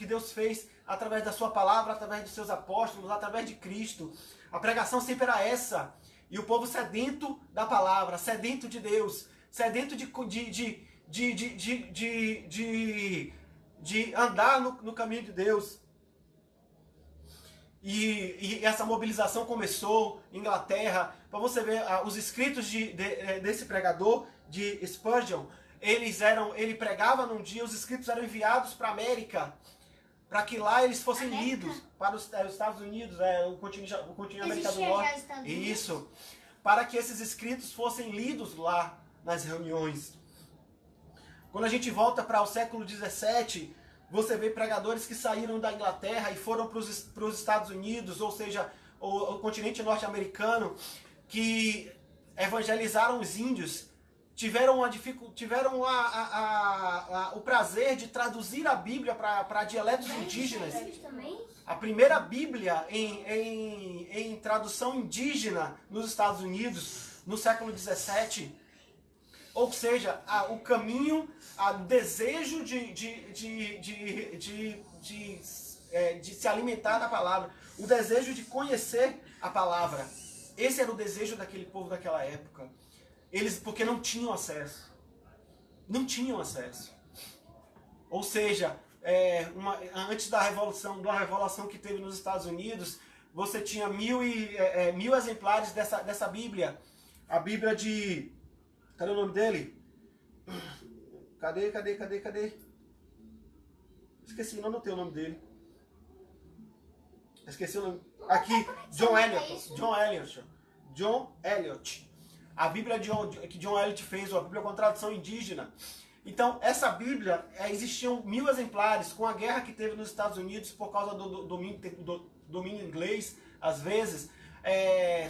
Deus fez através da sua palavra, através dos seus apóstolos, através de Cristo. A pregação sempre era essa. E o povo sedento da palavra, sedento de Deus, sedento de andar no caminho de Deus. E essa mobilização começou em Inglaterra. Para você ver, os escritos desse pregador, de Spurgeon, ele pregava num dia, os escritos eram enviados para a América, para que lá eles fossem lidos, para os Estados Unidos, o continente América do Norte. Isso. Para que esses escritos fossem lidos lá nas reuniões. Quando a gente volta para o século XVII, você vê pregadores que saíram da Inglaterra e foram para os Estados Unidos, ou seja, o continente norte-americano, que evangelizaram os índios, tiveram o prazer de traduzir a Bíblia para dialetos indígenas. A primeira Bíblia em tradução indígena nos Estados Unidos, no século XVII. Ou seja, o caminho, o desejo de se alimentar da palavra, o desejo de conhecer a palavra. Esse era o desejo daquele povo daquela época. Porque não tinham acesso. Não tinham acesso. Ou seja, antes da revolução que teve nos Estados Unidos, você tinha 1000 exemplares dessa Bíblia. A Bíblia de... Cadê o nome dele? Cadê? Esqueci, não anotei o nome dele. Esqueci o nome. Aqui, John Eliot. A Bíblia que John Eliot fez, a Bíblia com tradução indígena. Então, essa Bíblia, existiam 1000 exemplares. Com a guerra que teve nos Estados Unidos, por causa do domínio inglês, às vezes,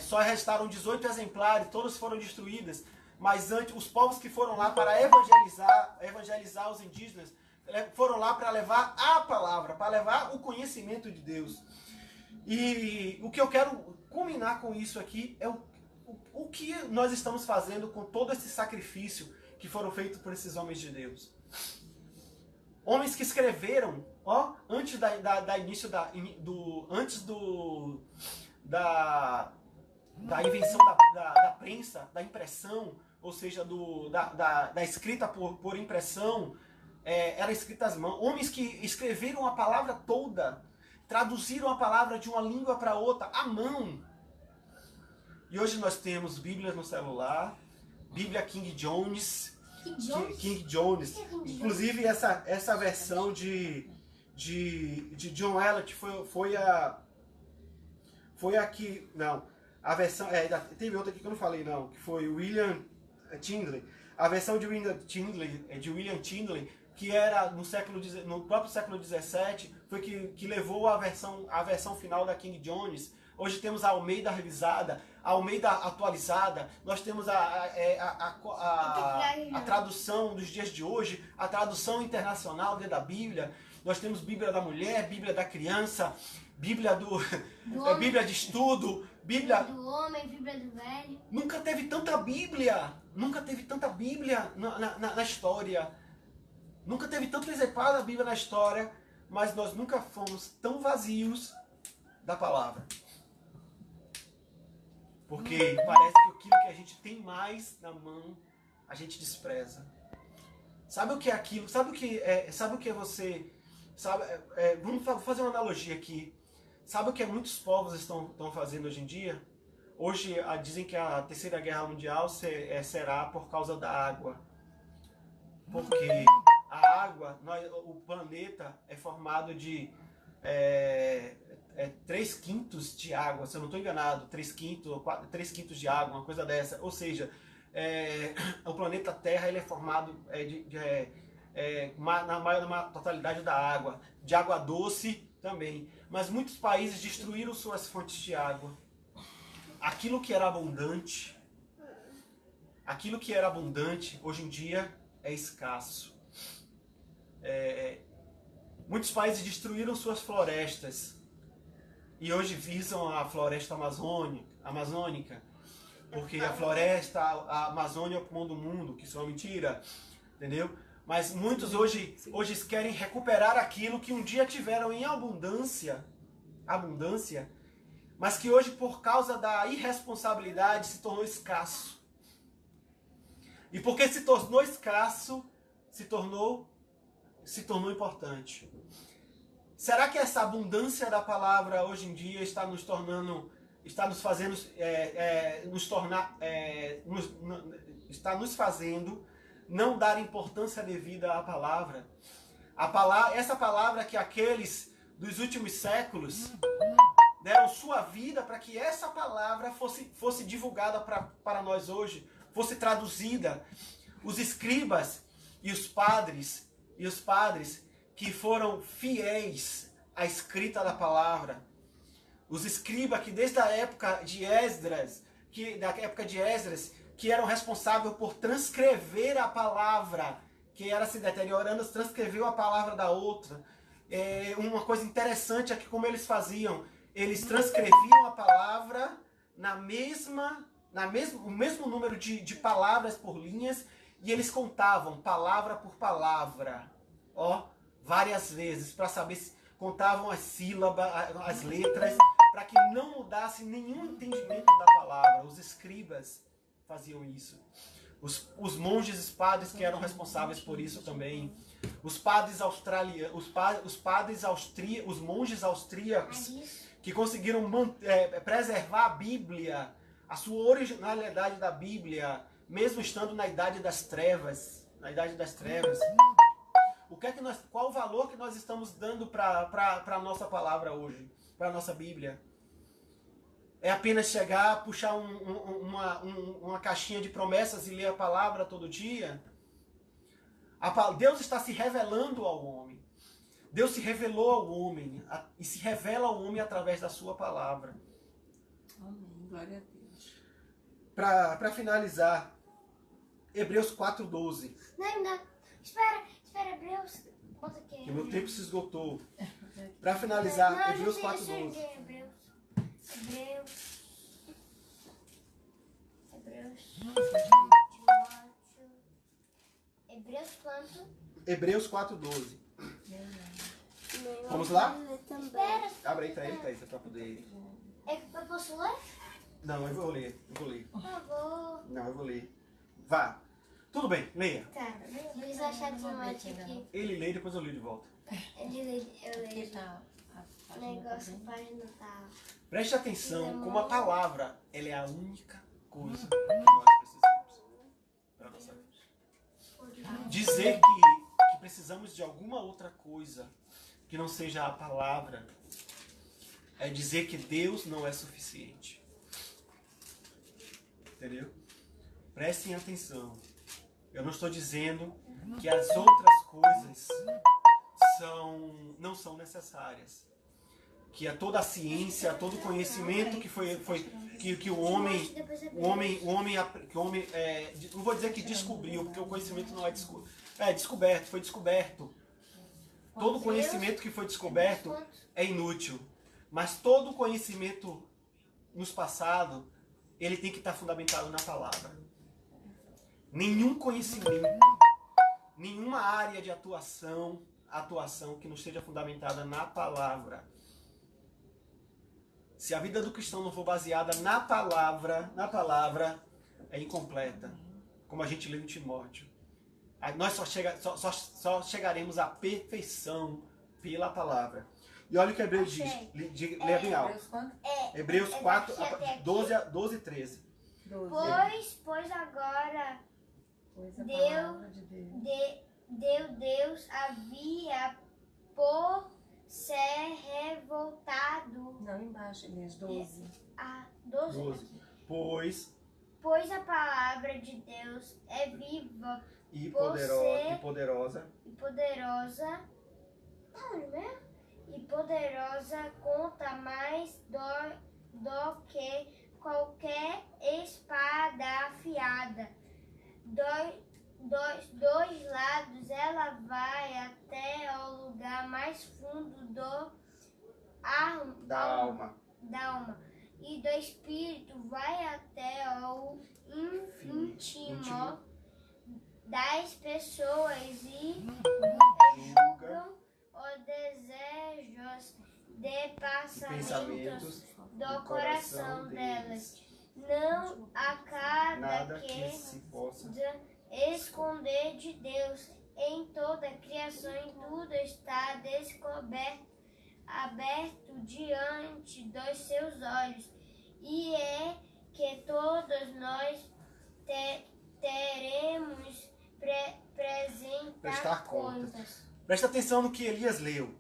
só restaram 18 exemplares, todas foram destruídas. Mas antes, os povos que foram lá para evangelizar os indígenas, foram lá para levar a palavra, para levar o conhecimento de Deus. E o que eu quero culminar com isso aqui é o que nós estamos fazendo com todo esse sacrifício que foram feitos por esses homens de Deus. Homens que escreveram, antes da invenção da prensa, da impressão, ou seja, da escrita por impressão, era escrita às mãos. Homens que escreveram a palavra toda, traduziram a palavra de uma língua para outra à mão. E hoje nós temos Bíblia no celular, Bíblia King James. King James. Inclusive essa versão de John Elliott foi a que... Não, a versão... teve outra aqui que eu não falei não, que foi William Tyndale. A versão de William Tyndale, que era no próprio século XVII, foi que levou a versão final da King James. Hoje temos a Almeida revisada, a Almeida atualizada, nós temos a tradução dos dias de hoje, a tradução internacional da Bíblia, nós temos Bíblia da mulher, Bíblia da criança, Bíblia Bíblia de estudo, Bíblia do homem, Bíblia do velho. Nunca teve tanta Bíblia na história. Nunca teve tanto exemplar da Bíblia na história, mas nós nunca fomos tão vazios da palavra. Porque parece que aquilo que a gente tem mais na mão, a gente despreza. Sabe o que é aquilo? Sabe o que é você... vamos fazer uma analogia aqui. Sabe o que muitos povos estão fazendo hoje em dia? Hoje dizem que a Terceira Guerra Mundial será por causa da água. Porque a água, o planeta é formado de 3/5 de água, se eu não estou enganado, 3/5 de água, uma coisa dessa. Ou seja, o planeta Terra ele é formado na totalidade da água, de água doce também. Mas muitos países destruíram suas fontes de água. Aquilo que era abundante, hoje em dia é escasso. Muitos países destruíram suas florestas e hoje visam a floresta amazônica, porque a Amazônia é o pulmão do mundo, que isso é uma mentira, entendeu? Mas muitos hoje querem recuperar aquilo que um dia tiveram em abundância, mas que hoje, por causa da irresponsabilidade, se tornou escasso. E porque se tornou escasso, se tornou importante. Será que essa abundância da palavra hoje em dia está nos fazendo não dar importância devida à palavra? Essa palavra que aqueles dos últimos séculos deram sua vida para que essa palavra fosse divulgada para nós hoje, fosse traduzida. Os escribas e os padres que foram fiéis à escrita da palavra. Os escribas que desde a época de Esdras, que eram responsáveis por transcrever a palavra, que era se deteriorando, transcreveu a palavra da outra. Uma coisa interessante é que como eles faziam, eles transcreviam a palavra o mesmo número de palavras por linhas, e eles contavam palavra por palavra, várias vezes, para saber se contavam as sílabas, as letras, para que não mudasse nenhum entendimento da palavra. Os escribas faziam isso. Os monges e padres que eram responsáveis por isso também. Os monges austríacos que conseguiram preservar a Bíblia, a sua originalidade da Bíblia, mesmo estando na Idade das Trevas. Qual o valor que nós estamos dando para a nossa palavra hoje, para a nossa Bíblia? É apenas chegar, puxar uma caixinha de promessas e ler a palavra todo dia? Deus está se revelando ao homem. Deus se revelou ao homem e se revela ao homem através da sua palavra. Amém. Glória a Deus. Para finalizar, Hebreus 4:12. Não. Espera, Hebreus. Quanto que é? Que meu tempo se esgotou. Para finalizar, Hebreus 4:12. Hebreus quanto? Hebreus 4:12. Vamos lá? Espera. Abre aí, Thaís, para poder... Eu posso ler? Não, eu vou ler. Por favor. Não, eu vou ler. Vá. Tudo bem, leia. Tá. Eles acharam que não aqui. Ele lê e depois eu leio de volta. Eu leio. negócio Página Natal. Preste atenção como a palavra, ela é a única coisa que nós precisamos para a nossa vida. Dizer que precisamos de alguma outra coisa que não seja a palavra é dizer que Deus não é suficiente. Entendeu? Prestem atenção. Eu não estou dizendo que as outras coisas não são necessárias. Que é toda a ciência, todo o conhecimento que o homem, não vou dizer que descobriu, porque o conhecimento não é descoberto, foi descoberto. Todo o conhecimento que foi descoberto é inútil. Mas todo o conhecimento nos passados, ele tem que estar fundamentado na palavra. Nenhum conhecimento, nenhuma área de atuação que não esteja fundamentada na palavra. Se a vida do cristão não for baseada na palavra é incompleta. Como a gente lê em Timóteo. Nós só chegaremos à perfeição pela palavra. E olha o que Hebreus diz. Lê bem alto. Hebreus 4, 12 e 13. Pois agora Deus havia por ser revoltado. Não, embaixo, Elias, 12. 12. Pois a palavra de Deus é viva e poderosa. E poderosa conta mais do que qualquer espada afiada. Dois lados ela vai até o lugar mais fundo da alma. E do espírito vai até o íntimo das pessoas e julgam os desejos de pensamentos do coração delas. Não há nada que se possa esconder de Deus. Em toda a criação, em tudo está descoberto, aberto diante dos seus olhos. E é que todos nós teremos prestar contas. Presta atenção no que Elias leu.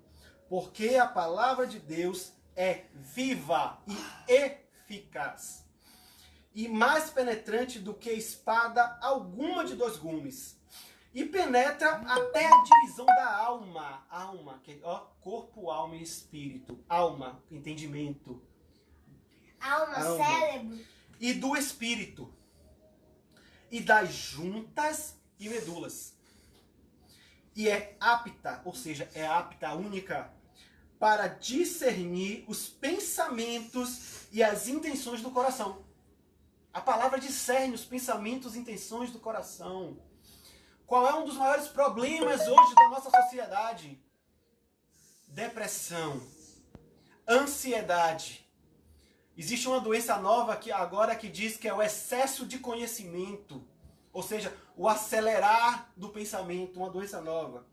Porque a palavra de Deus é viva e eficaz. E mais penetrante do que espada alguma de 2 gumes. E penetra até a divisão da alma. Alma, que é corpo, alma e espírito. Alma, entendimento. Alma, cérebro. E do espírito. E das juntas e medulas. E é apta, ou seja, é apta, única, para discernir os pensamentos e as intenções do coração. A palavra discerne os pensamentos e intenções do coração. Qual é um dos maiores problemas hoje da nossa sociedade? Depressão, ansiedade. Existe uma doença nova que diz que é o excesso de conhecimento. Ou seja, o acelerar do pensamento, uma doença nova.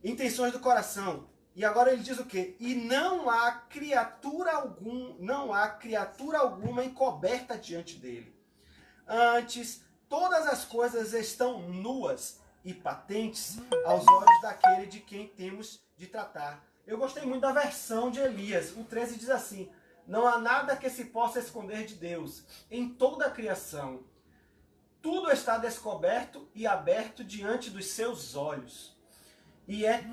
Intenções do coração. E agora ele diz o quê? E não há criatura alguma encoberta diante dele. Antes, todas as coisas estão nuas e patentes aos olhos daquele de quem temos de tratar. Eu gostei muito da versão de Elias. O 13 diz assim: não há nada que se possa esconder de Deus em toda a criação. Tudo está descoberto e aberto diante dos seus olhos. E é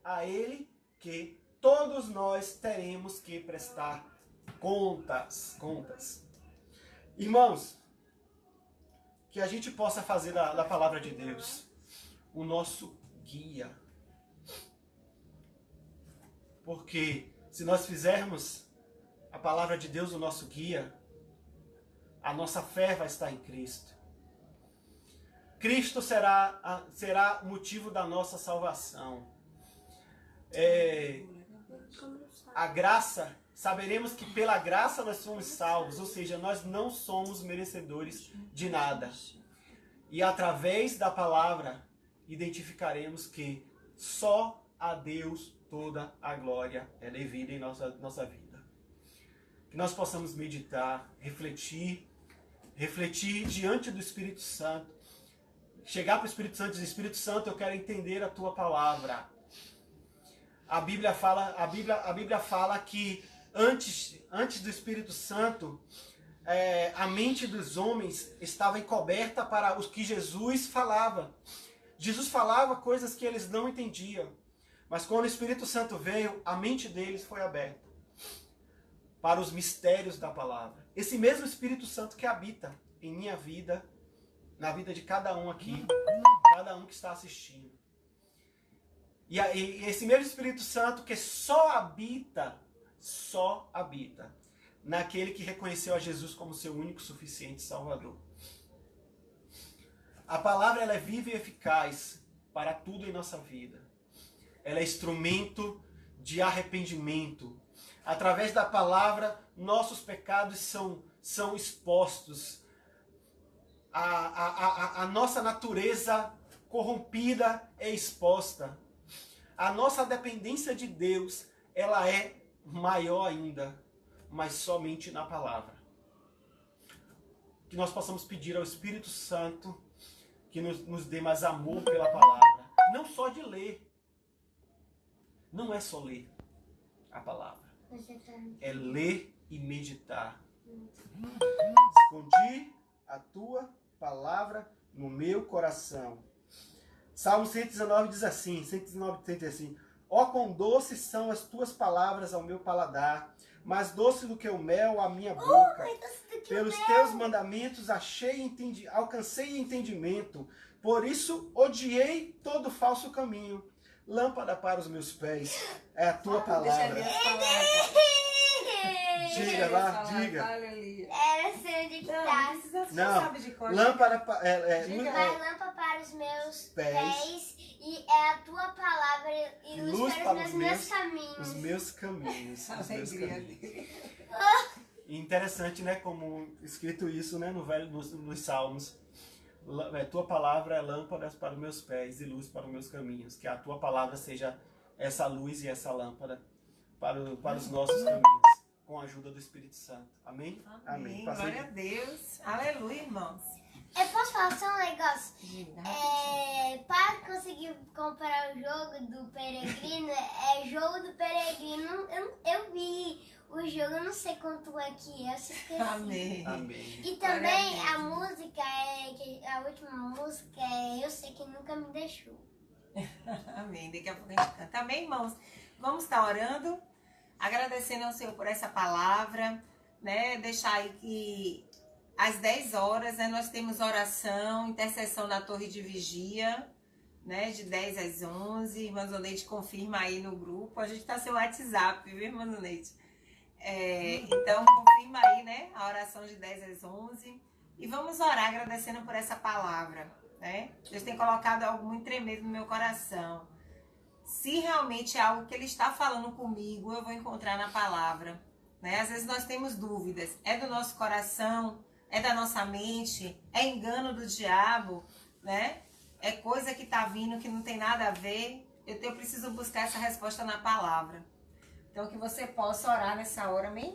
a ele que todos nós teremos que prestar contas. Irmãos, que a gente possa fazer da palavra de Deus o nosso guia. Porque se nós fizermos a palavra de Deus o nosso guia, a nossa fé vai estar em Cristo. Cristo será o motivo da nossa salvação. A graça, saberemos que pela graça nós somos salvos, ou seja, nós não somos merecedores de nada. E através da palavra, identificaremos que só a Deus toda a glória é devida em nossa vida. Que nós possamos meditar, refletir diante do Espírito Santo. Chegar para o Espírito Santo e dizer: Espírito Santo, eu quero entender a tua palavra. A Bíblia fala que antes do Espírito Santo, a mente dos homens estava encoberta para os que Jesus falava. Jesus falava coisas que eles não entendiam. Mas quando o Espírito Santo veio, a mente deles foi aberta para os mistérios da palavra. Esse mesmo Espírito Santo que habita em minha vida, na vida de cada um aqui, cada um que está assistindo. E esse mesmo Espírito Santo que só habita naquele que reconheceu a Jesus como seu único e suficiente Salvador. A palavra, ela é viva e eficaz para tudo em nossa vida. Ela é instrumento de arrependimento. Através da palavra, nossos pecados são expostos. A nossa natureza corrompida é exposta. A nossa dependência de Deus, ela é maior ainda, mas somente na palavra. Que nós possamos pedir ao Espírito Santo que nos dê mais amor pela palavra. Não só de ler. Não é só ler a palavra. É ler e meditar. Escondi a tua palavra no meu coração. Salmo 119 diz assim, 119:30. Ó, quão doces são as tuas palavras ao meu paladar, mais doce do que o mel à minha boca. Pelos teus mandamentos alcancei entendimento, por isso odiei todo falso caminho. Lâmpada para os meus pés é a tua palavra. Diga lá, diga. Era ser de que tá. Não, lâmpada para os meus pés e é a tua palavra e luz para os meus caminhos. Os meus caminhos. E interessante, né, como escrito isso, né, nos Salmos. Tua palavra é lâmpada para os meus pés e luz para os meus caminhos. Que a tua palavra seja essa luz e essa lâmpada para os nossos caminhos, com a ajuda do Espírito Santo. Amém? Amém. Glória a Deus. Aleluia, irmãos. Eu posso falar só um negócio? Para conseguir comprar o jogo do Peregrino, jogo do Peregrino, eu vi o jogo, eu não sei quanto é que é, eu se esqueci. Amém. Amém. E também a música, a última música Eu Sei Que Nunca Me Deixou. Amém. Daqui a pouco a gente canta. Amém, irmãos? Vamos estar orando, agradecendo ao Senhor por essa palavra, né? Deixar aí que às 10 horas, né, nós temos oração, intercessão na torre de vigia, né? De 10 às 11. Irmã Zoneide confirma aí no grupo. A gente tá seu WhatsApp, viu, irmã Zoneide? Então, confirma aí, né? A oração de 10 às 11. E vamos orar agradecendo por essa palavra, né? Deus tem colocado algo muito tremendo no meu coração. Se realmente é algo que Ele está falando comigo, eu vou encontrar na palavra, né? Às vezes nós temos dúvidas. É do nosso coração? É da nossa mente? É engano do diabo? Né? É coisa que está vindo que não tem nada a ver? Eu preciso buscar essa resposta na palavra. Então, que você possa orar nessa hora, amém?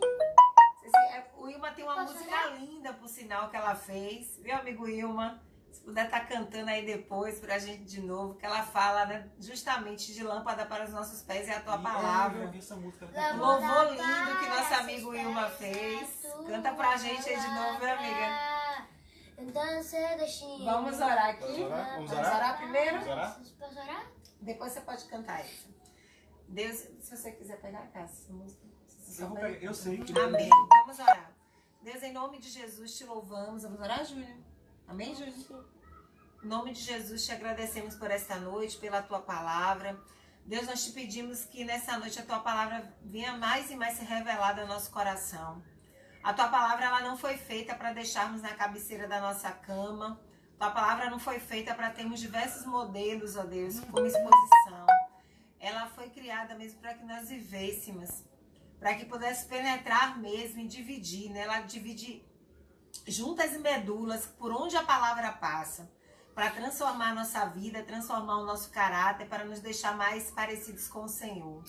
O Ilma tem uma música linda, por sinal, que ela fez. Viu, amigo Ilma? Se puder estar cantando aí depois pra gente de novo, que ela fala, né, justamente de lâmpada para os nossos pés e a tua palavra. Eu vi essa música. Louvor lindo que nosso amigo Ilma fez. Canta pra gente aí de novo, minha amiga. Vamos orar aqui. Vamos Vamos orar primeiro? Vamos orar? Posso orar? Depois você pode cantar essa. Deus, se você quiser pegar a casa, essa música. Eu sei que... Amém. Vamos orar. Deus, em nome de Jesus, te louvamos. Vamos orar, Júlia? Amém, Júlia? Em nome de Jesus, te agradecemos por esta noite, pela tua palavra. Deus, nós te pedimos que nessa noite a tua palavra venha mais e mais ser revelada ao nosso coração. A tua palavra, ela não foi feita para deixarmos na cabeceira da nossa cama. A tua palavra não foi feita para termos diversos modelos, ó Deus, como exposição. Ela foi criada mesmo para que nós vivêssemos, para que pudesse penetrar mesmo e dividir, né? Ela divide juntas e medulas por onde a palavra passa. para transformar a nossa vida, transformar o nosso caráter, para nos deixar mais parecidos com o Senhor.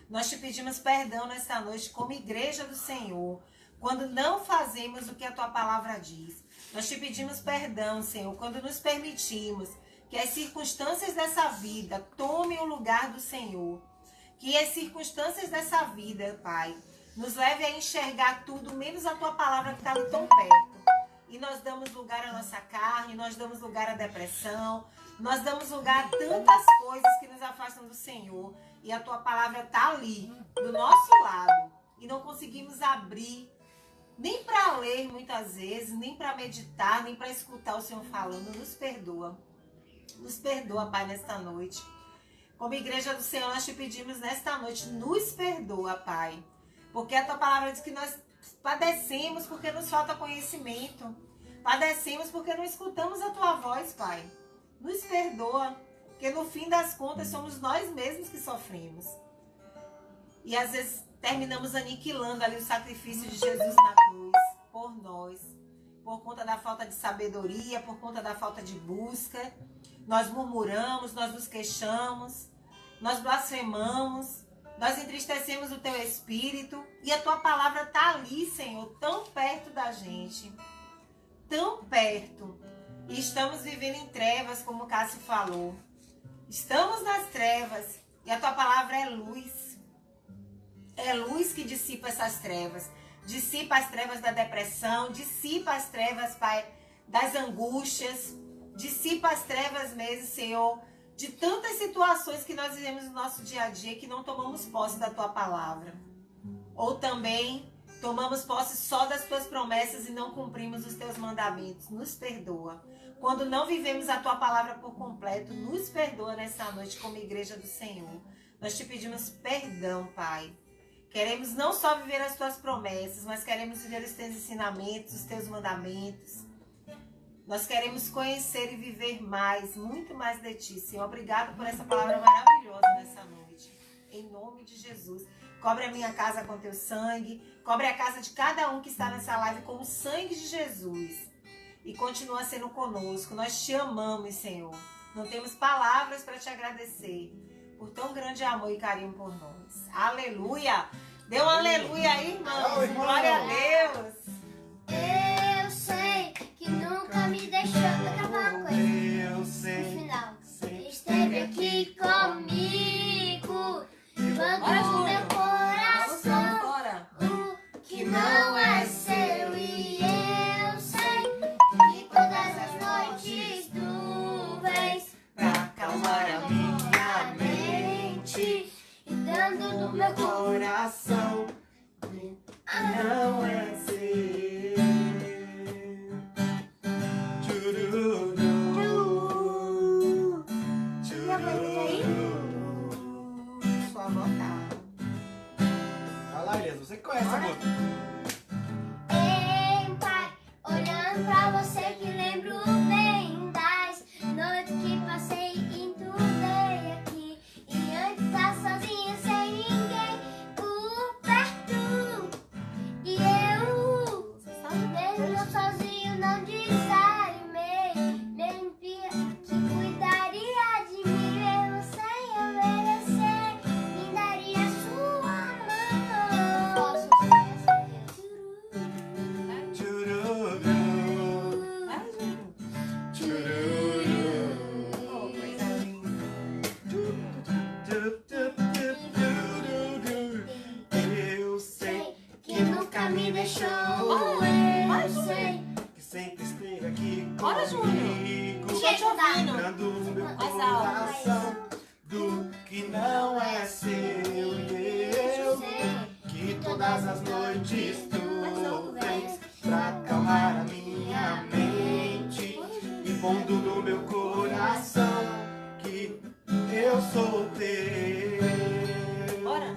Nós te pedimos perdão nesta noite como igreja do Senhor, quando não fazemos o que a tua palavra diz. Nós te pedimos perdão, Senhor, quando nos permitimos que as circunstâncias dessa vida tomem o lugar do Senhor. Que as circunstâncias dessa vida, Pai, nos leve a enxergar tudo, menos a tua palavra que está ali tão perto. E nós damos lugar à nossa carne, nós damos lugar à depressão, nós damos lugar a tantas coisas que nos afastam do Senhor. E a tua palavra está ali, do nosso lado. E não conseguimos abrir, nem para ler muitas vezes, nem para meditar, nem para escutar o Senhor falando. Nos perdoa. Nos perdoa, Pai, nesta noite. Como igreja do Senhor, nós te pedimos nesta noite, nos perdoa, Pai. Porque a tua palavra diz que nós padecemos porque nos falta conhecimento. Padecemos porque não escutamos a tua voz, Pai. Nos perdoa, porque no fim das contas somos nós mesmos que sofremos. E às vezes terminamos aniquilando ali o sacrifício de Jesus na cruz por nós. Por conta da falta de sabedoria, por conta da falta de busca. Nós murmuramos, nós nos queixamos, nós blasfemamos, nós entristecemos o teu espírito e a tua palavra está ali, Senhor, tão perto da gente, tão perto. E estamos vivendo em trevas, como o Cássio falou. Estamos nas trevas e a tua palavra é luz. É luz que dissipa essas trevas. Dissipa as trevas da depressão, dissipa as trevas, Pai, das angústias. Dissipa as trevas mesmo, Senhor, de tantas situações que nós vivemos no nosso dia a dia que não tomamos posse da tua palavra. Ou também tomamos posse só das tuas promessas e não cumprimos os teus mandamentos. Nos perdoa. Quando não vivemos a tua palavra por completo, nos perdoa nessa noite como igreja do Senhor. Nós te pedimos perdão, Pai. Queremos não só viver as tuas promessas, mas queremos viver os teus ensinamentos, os teus mandamentos. Nós queremos conhecer e viver mais, muito mais de ti, Senhor. Obrigado por essa palavra maravilhosa nessa noite. Em nome de Jesus. Cobre a minha casa com teu sangue. Cobre a casa de cada um que está nessa live com o sangue de Jesus. E continua sendo conosco. Nós te amamos, Senhor. Não temos palavras para te agradecer por tão grande amor e carinho por nós. Aleluia! Dê um aleluia aí, irmãos. Glória a Deus. Eu sei que nunca me deixou. Vou gravar uma coisa. Eu No sei. final. Esteve aqui comigo, levando meu coração. Bora. O que não é seu. E eu sei que todas as noites tu vens Pra acalmar a minha mente e dando do meu Coração não é seu. Tchururu, tchururu. Sua vontade. Vai lá, Elias, você que conhece a música. Ei, pai, olhando pra você que lembro bem das noites que passei e estudei aqui. E antes tá sozinha, sem ninguém por perto. E eu, mesmo sozinho, não desanimei. Nem que cuidaria de mim, mesmo sem eu merecer. Me daria sua mão. Posso Tchururu, Vai, Júlio. tchururu. Oh, coisa linda. Eu sei que nunca me deixou. Vai, Eu Júlio. sei. que sempre esteve aqui Bora, Júlio. comigo, Tô te ouvindo. dando o meu Mais alto. coração do que não é seu. E eu que todas as noites tu vens pra acalmar a minha mente e pondo no meu coração que eu sou teu. Bora.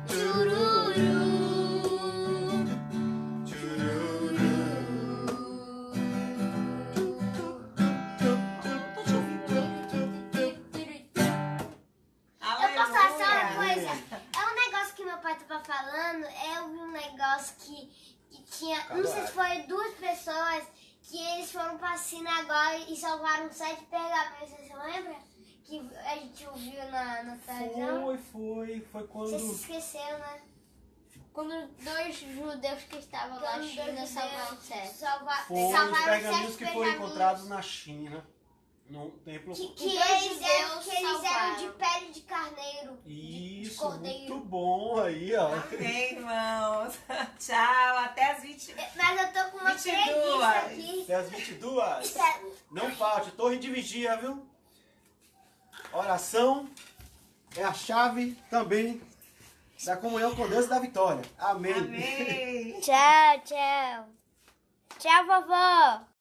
Chururu. Eu posso falar só uma coisa? É um negócio que meu pai tava falando, é um negócio que tinha, não sei se foi duas pessoas que eles foram pra sinagoga e salvaram 7 pergaminhos, você se lembra? Que a gente ouviu na televisão. Foi quando... Você se esqueceu, né? Quando 2 judeus que estavam na China salvaram 7. Foi os Salvaram pergaminhos 7 que foram pergaminhos. encontrados na China, no templo. Que Então, eles judeus eram salvaram. de pele de carneiro. Isso, cordeiro. muito bom aí, ó. Amém, irmãos. Tchau, até as 20. Mas eu tô com uma 22. preguiça aqui. Até as 22. Não falte, torre de vigia, viu? Oração é a chave também da comunhão com Deus e da vitória. Amém. Amém. Tchau, tchau. Tchau, vovó.